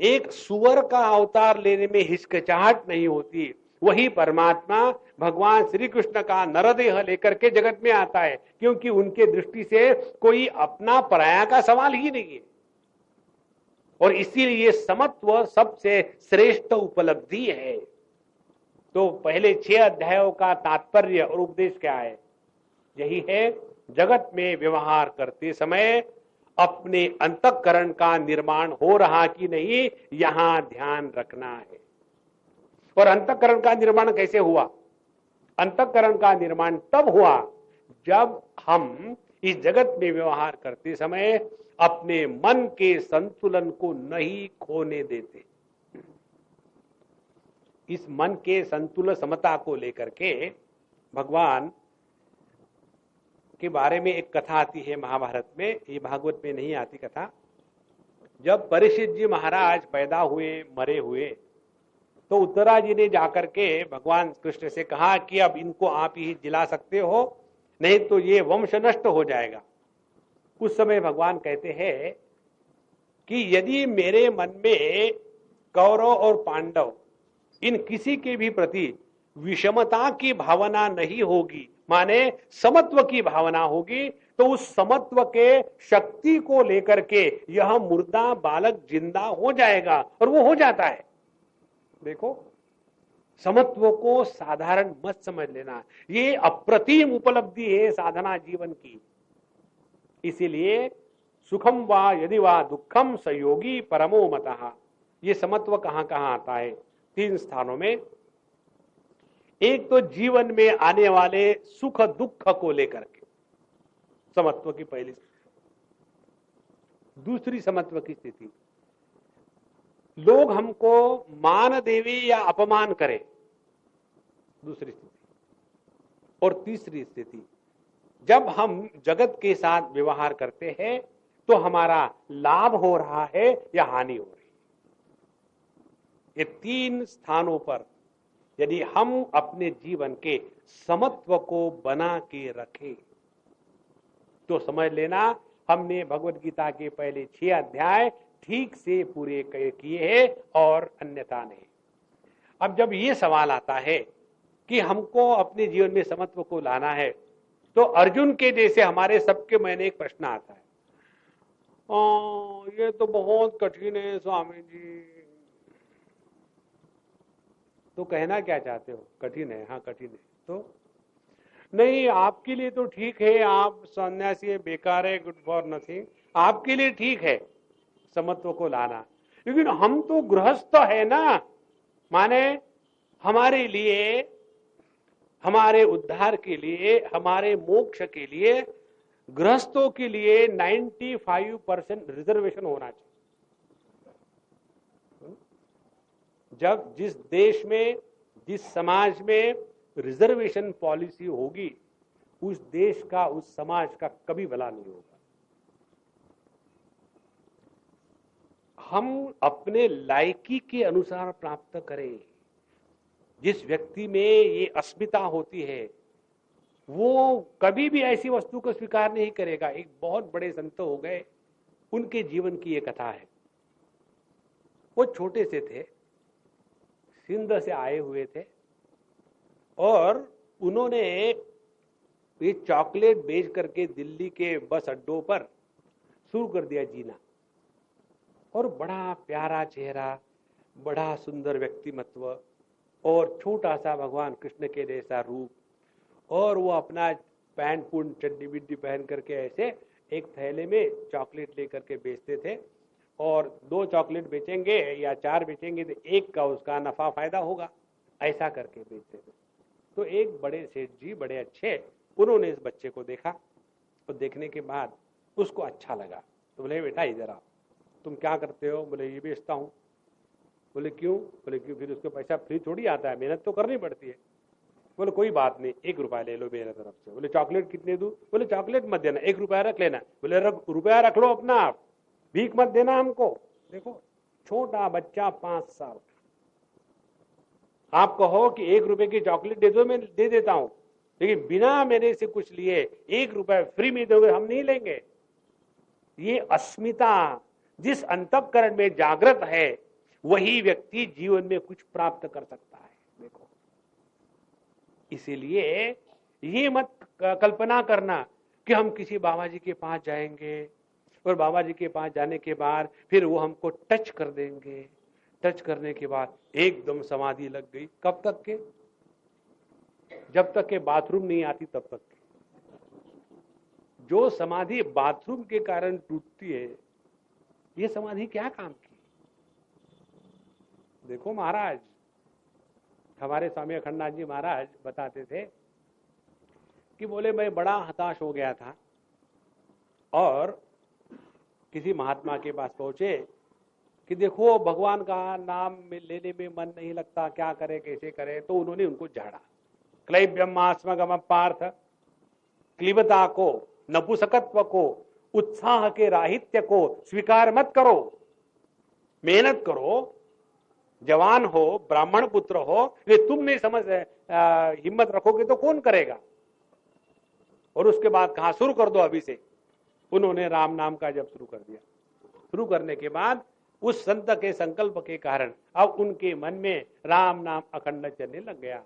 एक सुअर का अवतार लेने में हिचकिचाहट नहीं होती, वही परमात्मा भगवान श्री कृष्ण का नरदेह लेकर के जगत में आता है, क्योंकि उनके दृष्टि से कोई अपना पराया का सवाल ही नहीं है। और इसीलिए समत्व सबसे श्रेष्ठ उपलब्धि है। तो पहले 6 अध्यायों का तात्पर्य और उपदेश क्या है? यही है, जगत में व्यवहार करते समय अपने अंतःकरण का निर्माण हो रहा कि नहीं, यहां ध्यान रखना है। और अंतःकरण का निर्माण कैसे हुआ? अंतःकरण का निर्माण तब हुआ जब हम इस जगत में व्यवहार करते समय अपने मन के संतुलन को नहीं खोने देते। इस मन के संतुलन समता को लेकर के भगवान के बारे में एक कथा आती है महाभारत में, ये भागवत में नहीं आती कथा। जब परीक्षित जी महाराज पैदा हुए, मरे हुए, तो उत्तरा जी ने जाकर के भगवान कृष्ण से कहा कि अब इनको आप ही जिला सकते हो, नहीं तो ये वंश नष्ट हो जाएगा। उस समय भगवान कहते हैं कि यदि मेरे मन में कौरव और पांडव इन किसी के भी प्रति विषमता की भावना नहीं होगी, माने समत्व की भावना होगी, तो उस समत्व के शक्ति को लेकर के यह मुर्दा बालक जिंदा हो जाएगा, और वो हो जाता है। देखो, समत्व को साधारण मत समझ लेना, ये अप्रतिम उपलब्धि है साधना जीवन की। इसीलिए सुखम वा यदि वा दुखम सयोगी परमो मतः, ये समत्व कहां कहां आता है? 3 स्थानों में। एक तो जीवन में आने वाले सुख दुख को लेकर के समत्व की पहली स्थिति। दूसरी समत्व की स्थिति, लोग हमको मान देवे या अपमान करे, दूसरी स्थिति। और तीसरी स्थिति, जब हम जगत के साथ व्यवहार करते हैं तो हमारा लाभ हो रहा है या हानि हो रही है। ये 3 स्थानों पर यदि हम अपने जीवन के समत्व को बना के रखें तो समझ लेना हमने भगवत गीता के पहले 6 अध्याय ठीक से पूरे किए हैं और अन्यथा नहीं। अब जब ये सवाल आता है कि हमको अपने जीवन में समत्व को लाना है, तो अर्जुन के जैसे हमारे सबके मन में एक प्रश्न आता है, ये तो बहुत कठिन है स्वामी जी। तो कहना क्या चाहते हो? कठिन है? हाँ कठिन है। तो नहीं, आपके लिए तो ठीक है, आप सन्यासी है, बेकार है, गुड फॉर नथिंग, आपके लिए ठीक है समत्व को लाना, लेकिन हम तो गृहस्थ है ना, माने हमारे लिए, हमारे उद्धार के लिए, हमारे मोक्ष के लिए, गृहस्थों के लिए 95% रिजर्वेशन होना चाहिए। जब जिस देश में, जिस समाज में रिजर्वेशन पॉलिसी होगी, उस देश का, उस समाज का कभी भला नहीं होगा। हम अपने लायकी के अनुसार प्राप्त करें। जिस व्यक्ति में ये अस्मिता होती है वो कभी भी ऐसी वस्तु को स्वीकार नहीं करेगा। एक बहुत बड़े संत हो गए, उनके जीवन की ये कथा है। वो छोटे से थे, सिंध से आए हुए थे, और उन्होंने ये चॉकलेट बेच करके दिल्ली के बस अड्डों पर शुरू कर दिया जीना। और बड़ा प्यारा चेहरा, बड़ा सुंदर व्यक्तिमत्व, और छोटा सा भगवान कृष्ण के जैसा रूप, और वो अपना पैंट पूर्ण चड्डी बिड्डी पहन करके ऐसे एक थैले में चॉकलेट लेकर के बेचते थे। और 2 चॉकलेट बेचेंगे या 4 बेचेंगे तो 1 का उसका नफा फायदा होगा, ऐसा करके बेचते थे। तो एक बड़े सेठ जी, बड़े अच्छे, उन्होंने इस बच्चे को देखा और देखने के बाद उसको अच्छा लगा। तो बोले बेटा इधर आओ, तुम क्या करते हो? बोले ये बेचता हूँ। बोले क्यों? बोले क्यों, फिर उसको पैसा फ्री थोड़ी आता है, मेहनत तो करनी पड़ती है। बोले कोई बात नहीं, 1 रुपया ले लो मेरे तरफ से। बोले चॉकलेट कितने दूं? बोले चॉकलेट मत देना, 1 रुपया रख लेना। बोले रुपया रख लो अपना, आप भीख मत देना हमको। देखो छोटा बच्चा 5 साल, आप कहो कि 1 रुपए की चॉकलेट दे दो, मैं दे देता हूं, लेकिन बिना मेरे से कुछ लिए 1 रुपया फ्री में दोगे, हम नहीं लेंगे। ये अस्मिता जिस अंतःकरण में जागृत है वही व्यक्ति जीवन में कुछ प्राप्त कर सकता है। देखो इसीलिए ये मत कल्पना करना कि हम किसी बाबा जी के पास जाएंगे और बाबा जी के पास जाने के बाद फिर वो हमको टच कर देंगे, टच करने के बाद एकदम समाधि लग गई। कब तक के? जब तक के बाथरूम नहीं आती तब तक के। जो समाधि बाथरूम के कारण टूटती है, ये समाधि क्या काम की? देखो महाराज, हमारे स्वामी अखंडनाथ जी महाराज बताते थे कि बोले मैं बड़ा हताश हो गया था और किसी महात्मा के पास पहुंचे कि देखो भगवान का नाम में लेने में मन नहीं लगता, क्या करे कैसे करे। तो उन्होंने उनको झाड़ा। क्लैब्यमास्मगम पार्थ, क्लीबता को, नपुसकत्व को, उत्साह के राहित्य को स्वीकार मत करो, मेहनत करो, जवान हो, ब्राह्मण पुत्र हो, ये तुम नहीं समझ हिम्मत रखोगे तो कौन करेगा। और उसके बाद कहा शुरू कर दो अभी से। उन्होंने राम नाम का जप शुरू कर दिया। शुरू करने के बाद उस संत के संकल्प के कारण अब उनके मन में राम नाम अखंड चलने लग गया।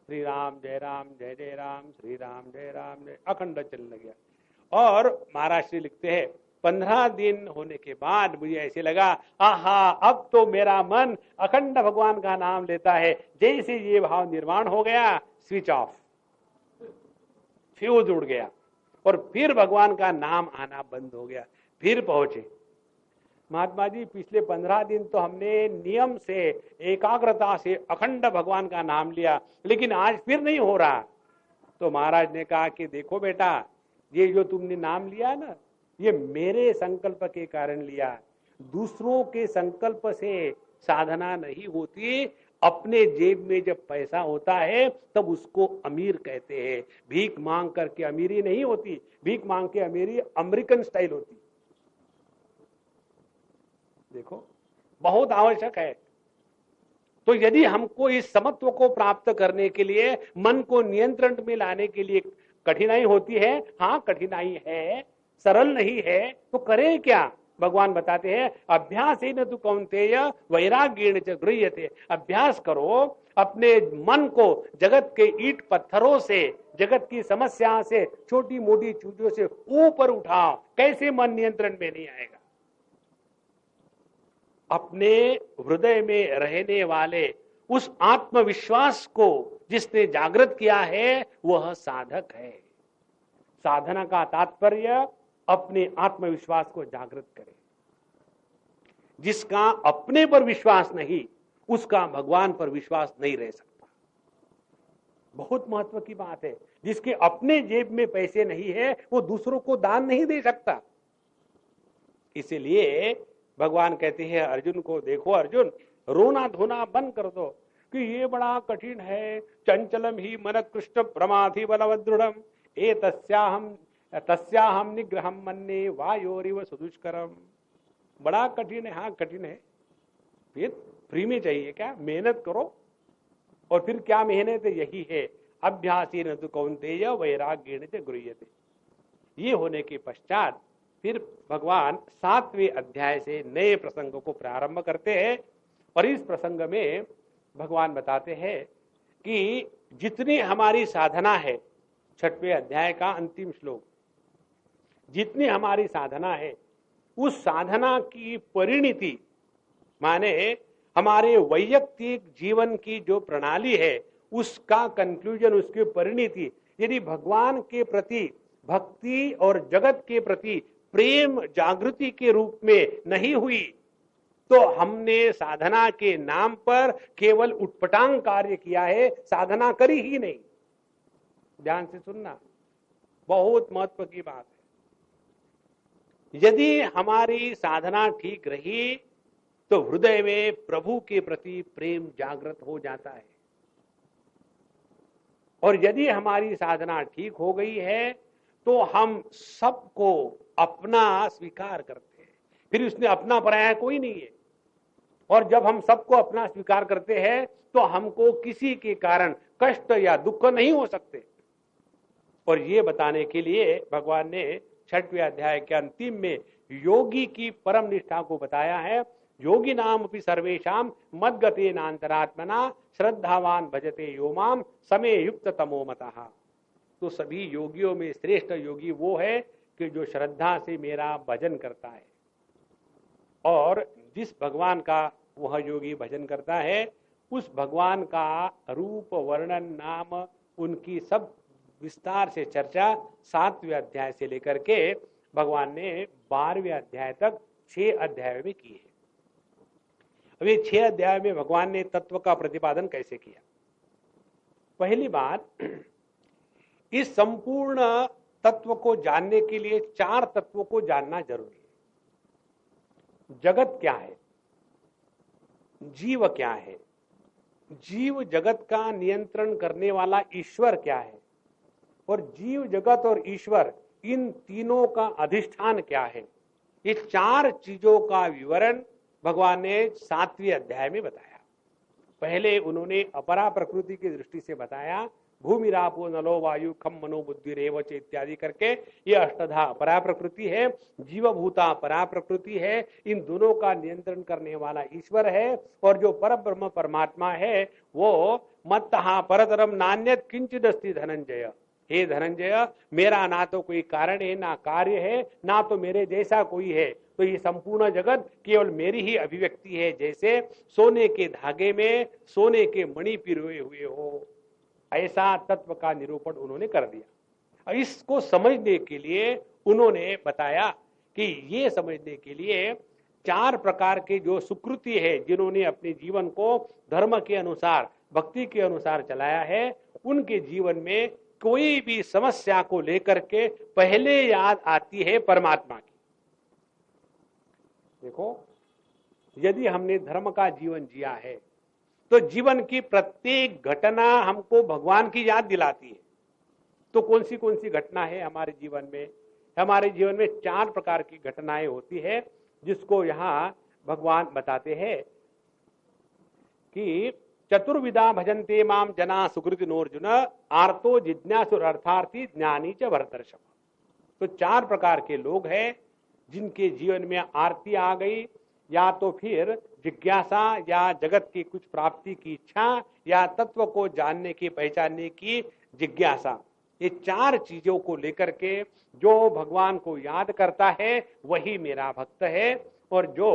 श्री राम जय राम, श्री राम जय राम जय, अखंड चलने लग गया। और महाराज श्री लिखते हैं 15 दिन होने के बाद मुझे ऐसे लगा, आहा अब तो मेरा मन अखंड भगवान का नाम लेता है। जैसे ये भाव निर्माण हो गया, स्विच ऑफ, फ्यूज उड़ गया और फिर भगवान का नाम आना बंद हो गया। फिर पहुंचे महात्मा जी, पिछले 15 दिन तो हमने नियम से, एकाग्रता से अखंड भगवान का नाम लिया, लेकिन आज फिर नहीं हो रहा। तो महाराज ने कहा कि देखो बेटा, ये जो तुमने नाम लिया ना, ये मेरे संकल्प के कारण लिया, दूसरों के संकल्प से साधना नहीं होती। अपने जेब में जब पैसा होता है तब उसको अमीर कहते हैं। भीख मांग करके अमीरी नहीं होती, भीख मांग के अमीरी अमेरिकन स्टाइल होती। देखो बहुत आवश्यक है। तो यदि हमको इस समत्व को प्राप्त करने के लिए, मन को नियंत्रण में लाने के लिए कठिनाई होती है, हाँ कठिनाई है, सरल नहीं है, तो करें क्या? भगवान बताते हैं अभ्यासेन तु कौन्तेय वैराग्येण च गृह्यते। अभ्यास करो, अपने मन को जगत के ईंट पत्थरों से, जगत की समस्या से, छोटी मोटी चीजों से ऊपर उठाओ। कैसे मन नियंत्रण में नहीं आएगा? अपने हृदय में रहने वाले उस आत्मविश्वास को जिसने जागृत किया है वह साधक है। साधना का तात्पर्य अपने आत्मविश्वास को जागृत करे। जिसका अपने पर विश्वास नहीं, उसका भगवान पर विश्वास नहीं रह सकता। बहुत महत्व की बात है। जिसके अपने जेब में पैसे नहीं है वो दूसरों को दान नहीं दे सकता। इसीलिए भगवान कहते हैं अर्जुन को, देखो अर्जुन, रोना धोना बंद कर दो कि ये बड़ा कठिन है। चंचलम ही मन कृष्ण प्रमाथि बलवदृढ़म ए तस्याहम निग्रहम मन्ये वायोरिव सुदुष्करम। बड़ा कठिन है, हाँ कठिन है। फिर फ्री में चाहिए क्या? मेहनत करो। और फिर क्या मेहनत है? यही है अभ्यासेन तु कौन्तेय वैराग्येण च गृह्यते। ये होने के पश्चात फिर भगवान 7वें अध्याय से नए प्रसंग को प्रारंभ करते हैं। और इस प्रसंग में भगवान बताते हैं कि जितनी हमारी साधना है, 6वें अध्याय का अंतिम श्लोक, जितनी हमारी साधना है उस साधना की परिणति, माने हमारे वैयक्तिक जीवन की जो प्रणाली है उसका कंक्लूजन, उसकी परिणति यदि भगवान के प्रति भक्ति और जगत के प्रति प्रेम जागृति के रूप में नहीं हुई तो हमने साधना के नाम पर केवल उटपटांग कार्य किया है, साधना करी ही नहीं। ध्यान से सुनना, बहुत महत्व की बात है। यदि हमारी साधना ठीक रही तो हृदय में प्रभु के प्रति प्रेम जागृत हो जाता है, और यदि हमारी साधना ठीक हो गई है तो हम सबको अपना स्वीकार करते हैं। फिर उसने अपना पराया कोई नहीं है, और जब हम सबको अपना स्वीकार करते हैं तो हमको किसी के कारण कष्ट या दुख नहीं हो सकते। और ये बताने के लिए भगवान ने 6वें अध्याय के अंतिम में योगी की परम निष्ठा को बताया है। योगी नाम अपनी सर्वेशाम मद्गते नांतरात्मना श्रद्धावान भजते यो माम समय युक्त तमो मतः। तो सभी योगियों में श्रेष्ठ योगी वो है कि जो श्रद्धा से मेरा भजन करता है, और जिस भगवान का वह योगी भजन करता है उस भगवान का रूप वर्णन नाम उनकी सब विस्तार से चर्चा 7वें अध्याय से लेकर के भगवान ने 12वें अध्याय तक 6 अध्यायों में की है। अभी 6 अध्याय में भगवान ने तत्व का प्रतिपादन कैसे किया। पहली बात, इस संपूर्ण तत्व को जानने के लिए 4 तत्वों को जानना जरूरी है। जगत क्या है, जीव क्या है, जीव जगत का नियंत्रण करने वाला ईश्वर क्या है, और जीव जगत और ईश्वर इन तीनों का अधिष्ठान क्या है। ये 4 चीजों का विवरण भगवान ने 7वें अध्याय में बताया। पहले उन्होंने अपरा प्रकृति की दृष्टि से बताया, भूमि रापो नलो वायु खम मनो बुद्धि रेवच इत्यादि करके ये अष्टधा अपरा प्रकृति है, जीवभूता परा प्रकृति है, इन दोनों का नियंत्रण करने वाला ईश्वर है, और जो पर ब्रह्म परमात्मा है वो मत्तहा परतरम नान्यत किंचित अस्ति धनंजय। हे धनंजय, मेरा ना तो कोई कारण है ना कार्य है, ना तो मेरे जैसा कोई है, तो ये संपूर्ण जगत केवल मेरी ही अभिव्यक्ति है। जैसे सोने के धागे में सोने के मणि पिरोए हुए हो, ऐसा तत्व का निरूपण उन्होंने कर दिया। इसको समझने के लिए उन्होंने बताया कि ये समझने के लिए 4 प्रकार के जो सुकृति है, जिन्होंने अपने जीवन को धर्म के अनुसार भक्ति के अनुसार चलाया है, उनके जीवन में कोई भी समस्या को लेकर के पहले याद आती है परमात्मा की। देखो, यदि हमने धर्म का जीवन जिया है तो जीवन की प्रत्येक घटना हमको भगवान की याद दिलाती है। तो कौन सी घटना है हमारे जीवन में? हमारे जीवन में 4 प्रकार की घटनाएं होती है, जिसको यहां भगवान बताते हैं कि चतुर्विधा भजन्ते माम जना सुकृतिनोर्जुन आर्तो जिज्ञासुर अर्थार्थी ज्ञानी च भरतर्षभ। तो 4 प्रकार के लोग हैं जिनके जीवन में आरती आ गई, या तो फिर जिज्ञासा या जगत की कुछ प्राप्ति की इच्छा, या तत्व को जानने की पहचानने की जिज्ञासा। ये 4 चीजों को लेकर के जो भगवान को याद करता है वही मेरा भक्त है। और जो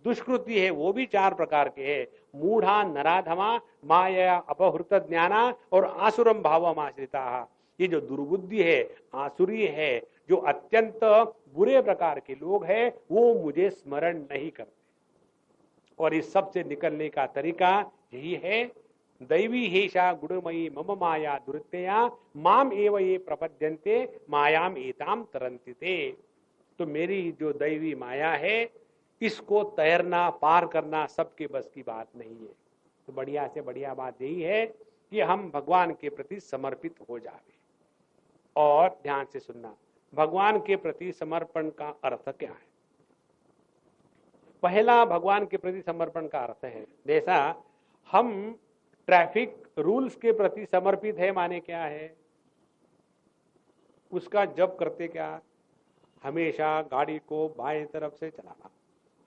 दुष्कृति है वो भी 4 प्रकार के है, मूढ़ा नराधमा माया अपहृत ज्ञाना और आसुरम भावमाश्रिता। ये जो दुर्बुद्धि है, आसुरी है, जो अत्यंत बुरे प्रकार के लोग हैं, वो मुझे स्मरण नहीं करते। और इस सब से निकलने का तरीका यही है, दैवी हेषा गुणमयी मम माया दुर्तया माम एव ये प्रपद्यन्ते मायाम एताम तरन्तिते। तो मेरी जो दैवी माया है, इसको तैरना पार करना सबके बस की बात नहीं है। तो बढ़िया से बढ़िया बात यही है कि हम भगवान के प्रति समर्पित हो जाए। और ध्यान से सुनना, भगवान के प्रति समर्पण का अर्थ क्या है? पहला भगवान के प्रति समर्पण का अर्थ है, जैसा हम ट्रैफिक रूल्स के प्रति समर्पित है, माने क्या है? उसका जप करते क्या? हमेशा गाड़ी को बाएं तरफ से चलाना,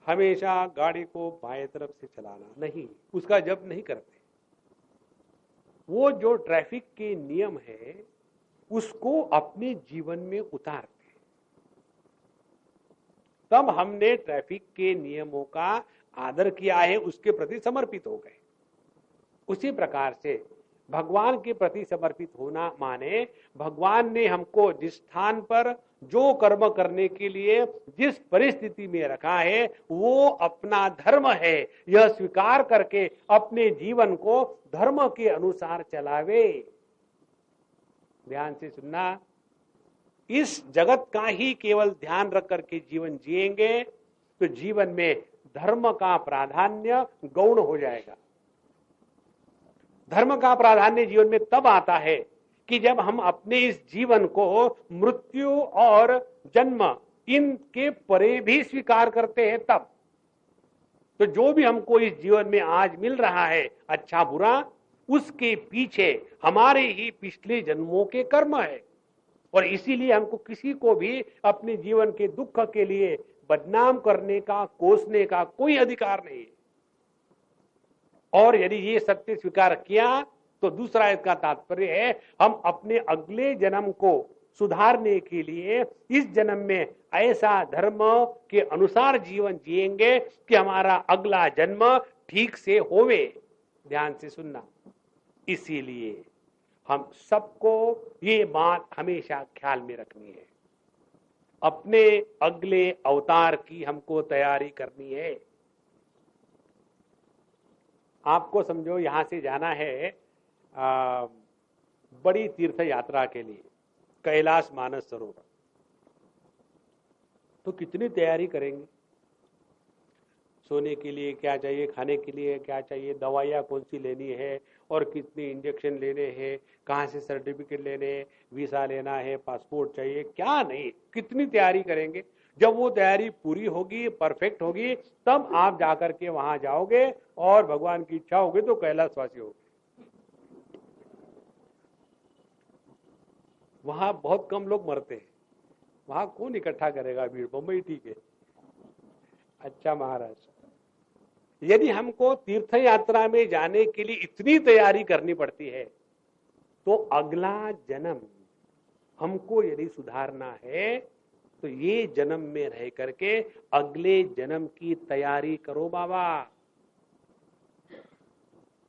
हमेशा गाड़ी को बाएं तरफ से चलाना नहीं, उसका जप नहीं करते। वो जो ट्रैफिक के नियम है उसको अपने जीवन में उतारते, तब हमने ट्रैफिक के नियमों का आदर किया है, उसके प्रति समर्पित हो गए। उसी प्रकार से भगवान के प्रति समर्पित होना माने भगवान ने हमको जिस स्थान पर जो कर्म करने के लिए जिस परिस्थिति में रखा है वो अपना धर्म है, यह स्वीकार करके अपने जीवन को धर्म के अनुसार चलावे। ध्यान से सुनना, इस जगत का ही केवल ध्यान रख करके जीवन जिएंगे तो जीवन में धर्म का प्राधान्य गौण हो जाएगा। धर्म का प्राधान्य जीवन में तब आता है कि जब हम अपने इस जीवन को मृत्यु और जन्म इनके परे भी स्वीकार करते हैं तब। तो जो भी हमको इस जीवन में आज मिल रहा है अच्छा बुरा, उसके पीछे हमारे ही पिछले जन्मों के कर्म है। और इसीलिए हमको किसी को भी अपने जीवन के दुख के लिए बदनाम करने का, कोसने का कोई अधिकार नहीं है। और यदि ये सत्य स्वीकार किया तो दूसरा इसका तात्पर्य है हम अपने अगले जन्म को सुधारने के लिए इस जन्म में ऐसा धर्म के अनुसार जीवन जिएंगे कि हमारा अगला जन्म ठीक से होवे। ध्यान से सुनना। इसीलिए हम सबको ये बात हमेशा ख्याल में रखनी है, अपने अगले अवतार की हमको तैयारी करनी है। आपको समझो यहां से जाना है बड़ी तीर्थ यात्रा के लिए कैलाश मानस सरोवर, तो कितनी तैयारी करेंगे? सोने के लिए क्या चाहिए, खाने के लिए क्या चाहिए, दवाइयाँ कौन सी लेनी है और कितने इंजेक्शन लेने हैं, कहाँ से सर्टिफिकेट लेने हैं, वीसा लेना है, पासपोर्ट चाहिए, क्या नहीं, कितनी तैयारी करेंगे। जब वो तैयारी पूरी होगी, परफेक्ट होगी, तब आप जाकर के वहां जाओगे और भगवान की इच्छा होगी तो कैलाशवासी होगे। वहां बहुत कम लोग मरते हैं, वहां कौन इकट्ठा करेगा भीड़, मुंबई ठीक है। अच्छा महाराज, यदि हमको तीर्थ यात्रा में जाने के लिए इतनी तैयारी करनी पड़ती है तो अगला जन्म हमको यदि सुधारना है तो ये जन्म में रह करके अगले जन्म की तैयारी करो बाबा।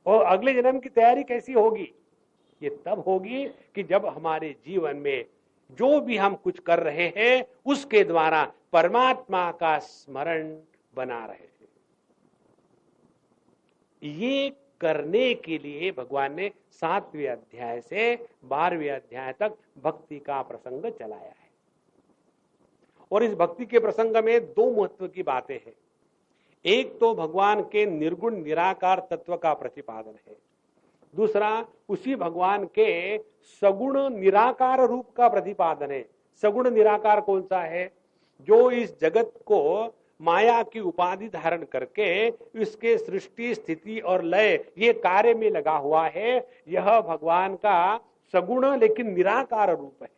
और अगले जन्म की तैयारी कैसी होगी? ये तब होगी कि जब हमारे जीवन में जो भी हम कुछ कर रहे हैं उसके द्वारा परमात्मा का स्मरण बना रहे हैं। ये करने के लिए भगवान ने 7वें अध्याय से 12वें अध्याय तक भक्ति का प्रसंग चलाया है। और इस भक्ति के प्रसंग में दो महत्व की बातें हैं। एक तो भगवान के निर्गुण निराकार तत्व का प्रतिपादन है, दूसरा उसी भगवान के सगुण निराकार रूप का प्रतिपादन है। सगुण निराकार कौन सा है? जो इस जगत को माया की उपाधि धारण करके इसके सृष्टि स्थिति और लय ये कार्य में लगा हुआ है, यह भगवान का सगुण लेकिन निराकार रूप है।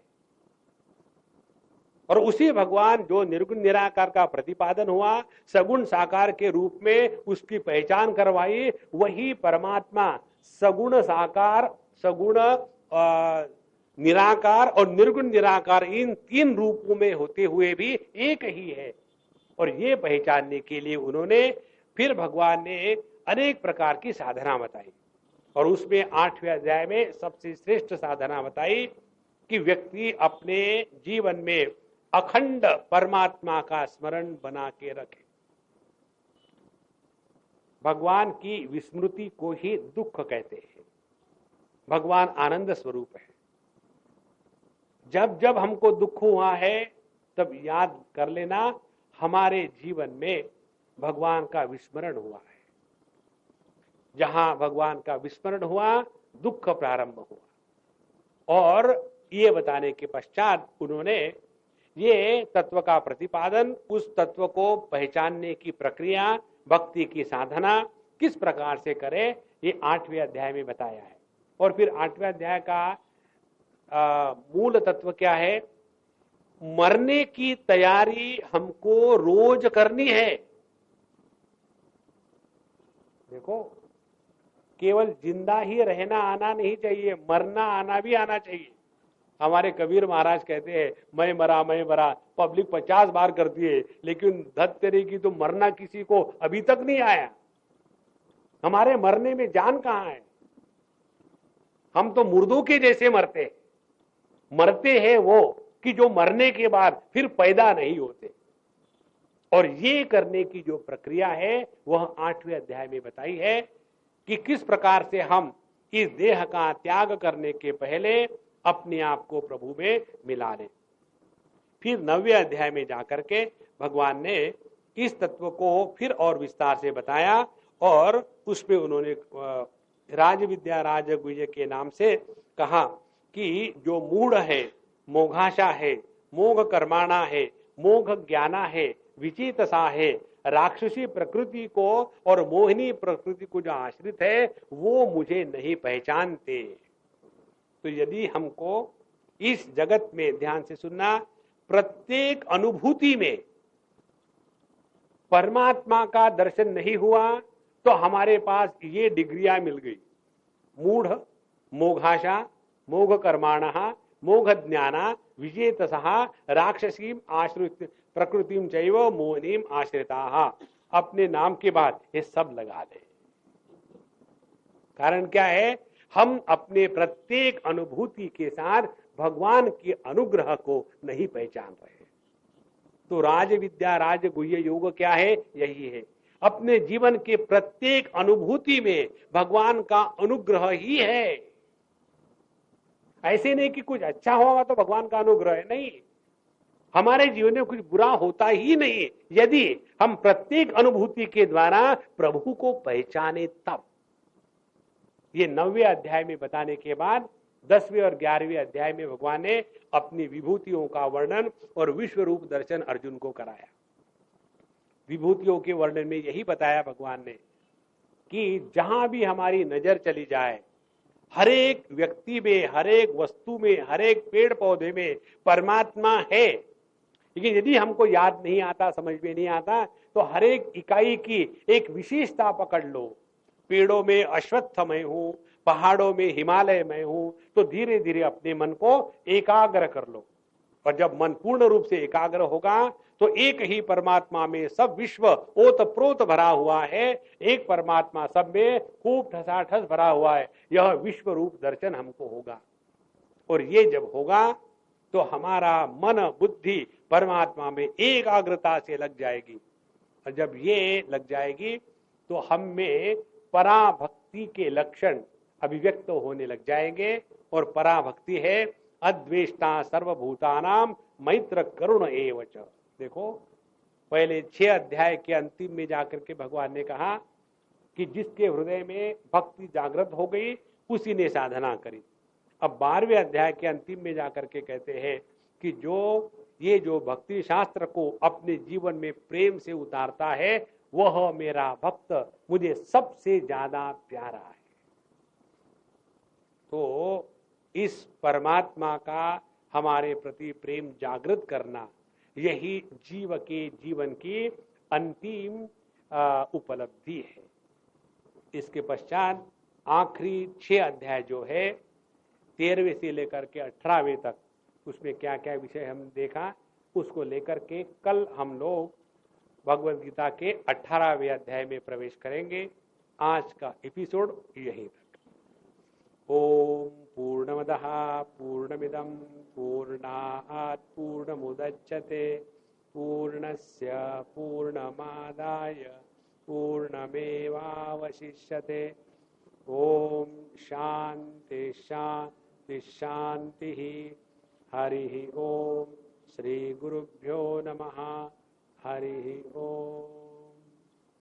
और उसी भगवान जो निर्गुण निराकार का प्रतिपादन हुआ, सगुण साकार के रूप में उसकी पहचान करवाई, वही परमात्मा सगुण साकार, सगुण निराकार और निर्गुण निराकार इन तीन रूपों में होते हुए भी एक ही है। और ये पहचानने के लिए उन्होंने फिर भगवान ने अनेक प्रकार की साधना बताई। और उसमें 8वें अध्याय में सबसे श्रेष्ठ साधना बताई कि व्यक्ति अपने जीवन में अखंड परमात्मा का स्मरण बना के रखे। भगवान की विस्मृति को ही दुख कहते हैं। भगवान आनंद स्वरूप है। जब जब हमको दुख हुआ है तब याद कर लेना हमारे जीवन में भगवान का विस्मरण हुआ है। जहां भगवान का विस्मरण हुआ दुख प्रारंभ हुआ। और ये बताने के पश्चात उन्होंने ये तत्व का प्रतिपादन, उस तत्व को पहचानने की प्रक्रिया, भक्ति की साधना किस प्रकार से करें, ये 8वें अध्याय में बताया है। और फिर 8वें अध्याय का मूल तत्व क्या है? मरने की तैयारी हमको रोज करनी है। देखो, केवल जिंदा ही रहना आना नहीं चाहिए, मरना आना भी आना चाहिए। हमारे कबीर महाराज कहते हैं, मैं मरा पब्लिक 50 बार करती है, लेकिन धत तेरे की तो मरना किसी को अभी तक नहीं आया। हमारे मरने में जान कहां है? हम तो मुर्दों के जैसे मरते हैं वो कि जो मरने के बाद फिर पैदा नहीं होते। और ये करने की जो प्रक्रिया है वह 8वें अध्याय में बताई है कि किस प्रकार से हम इस देह का त्याग करने के पहले अपने आप को प्रभु में मिला लें। फिर 9वें अध्याय में जाकर के भगवान ने इस तत्व को फिर और विस्तार से बताया और उसमें उन्होंने राज विद्या राजगुह्य के नाम से कहा कि जो मूढ़ है, मोघाशा है, मोघ कर्माणा है, मोघ ज्ञाना है, विचितसा है, राक्षसी प्रकृति को और मोहिनी प्रकृति को जो आश्रित है वो मुझे नहीं पहचानते। तो यदि हमको इस जगत में ध्यान से सुनना, प्रत्येक अनुभूति में परमात्मा का दर्शन नहीं हुआ तो हमारे पास ये डिग्रियां मिल गई, मूढ़, मोघाशा, मोघ कर्माण, मोघ ज्ञाना, विजेतसहा, राक्षसीम आश्रित प्रकृतिम चैव मोहनीम आश्रिता। अपने नाम के बाद ये सब लगा दे। कारण क्या है? हम अपने प्रत्येक अनुभूति के साथ भगवान के अनुग्रह को नहीं पहचान रहे। तो राज विद्या राजगुह्य योग क्या है? यही है, अपने जीवन के प्रत्येक अनुभूति में भगवान का अनुग्रह ही है। ऐसे नहीं कि कुछ अच्छा होगा तो भगवान का अनुग्रह है, नहीं। हमारे जीवन में कुछ बुरा होता ही नहीं यदि हम प्रत्येक अनुभूति के द्वारा प्रभु को पहचाने तब। ये 9वें अध्याय में बताने के बाद 10वें और 11वें अध्याय में भगवान ने अपनी विभूतियों का वर्णन और विश्व रूप दर्शन अर्जुन को कराया। विभूतियों के वर्णन में यही बताया भगवान ने कि जहां भी हमारी नजर चली जाए, हर एक व्यक्ति में, हर एक वस्तु में, हर एक पेड़ पौधे में परमात्मा है। लेकिन यदि हमको याद नहीं आता, समझ में नहीं आता, तो हर एक इकाई की एक विशेषता पकड़ लो। पेड़ों में अश्वत्थ मैं हूं, पहाड़ों में हिमालय मैं हूं, तो धीरे धीरे अपने मन को एकाग्र कर लो। और जब मन पूर्ण रूप से एकाग्र होगा तो एक ही परमात्मा में सब विश्व ओत प्रोत भरा हुआ है, एक परमात्मा सब में खूब ठसाठस भरा हुआ है। यह विश्व रूप दर्शन हमको होगा। और ये जब होगा तो हमारा मन बुद्धि परमात्मा में एकाग्रता से लग जाएगी। और जब ये लग जाएगी तो हम में पराभक्ति के लक्षण अभिव्यक्त होने लग जाएंगे। और पराभक्ति है अद्वेष्टा सर्वभूतानाम मैत्र करुण एवच। देखो, पहले 6 अध्याय के अंतिम में जाकर के भगवान ने कहा कि जिसके हृदय में भक्ति जागृत हो गई उसी ने साधना करी। अब 12वें अध्याय के अंतिम में जाकर के कहते हैं कि जो भक्ति शास्त्र को अपने जीवन में प्रेम से उतारता है वह मेरा भक्त मुझे सबसे ज्यादा प्यारा है। तो इस परमात्मा का हमारे प्रति प्रेम जागृत करना, यही जीव के जीवन की अंतिम उपलब्धि है। इसके पश्चात आखिरी 6 अध्याय जो है 13वें से लेकर के 18वें तक, उसमें क्या क्या विषय हम देखा, उसको लेकर के कल हम लोग भगवद गीता के 18वें अध्याय में प्रवेश करेंगे। आज का एपिसोड यहीं तक। ओम पूर्णमदः पूर्णमिदं पूर्णात् पूर्णमुदच्यते पूर्णस्य पूर्णमादाय पूर्णमेवावशिष्यते। ओम शांति शांति शांति। हरि ओम। श्री गुरुभ्यो नमः। हरि ओम।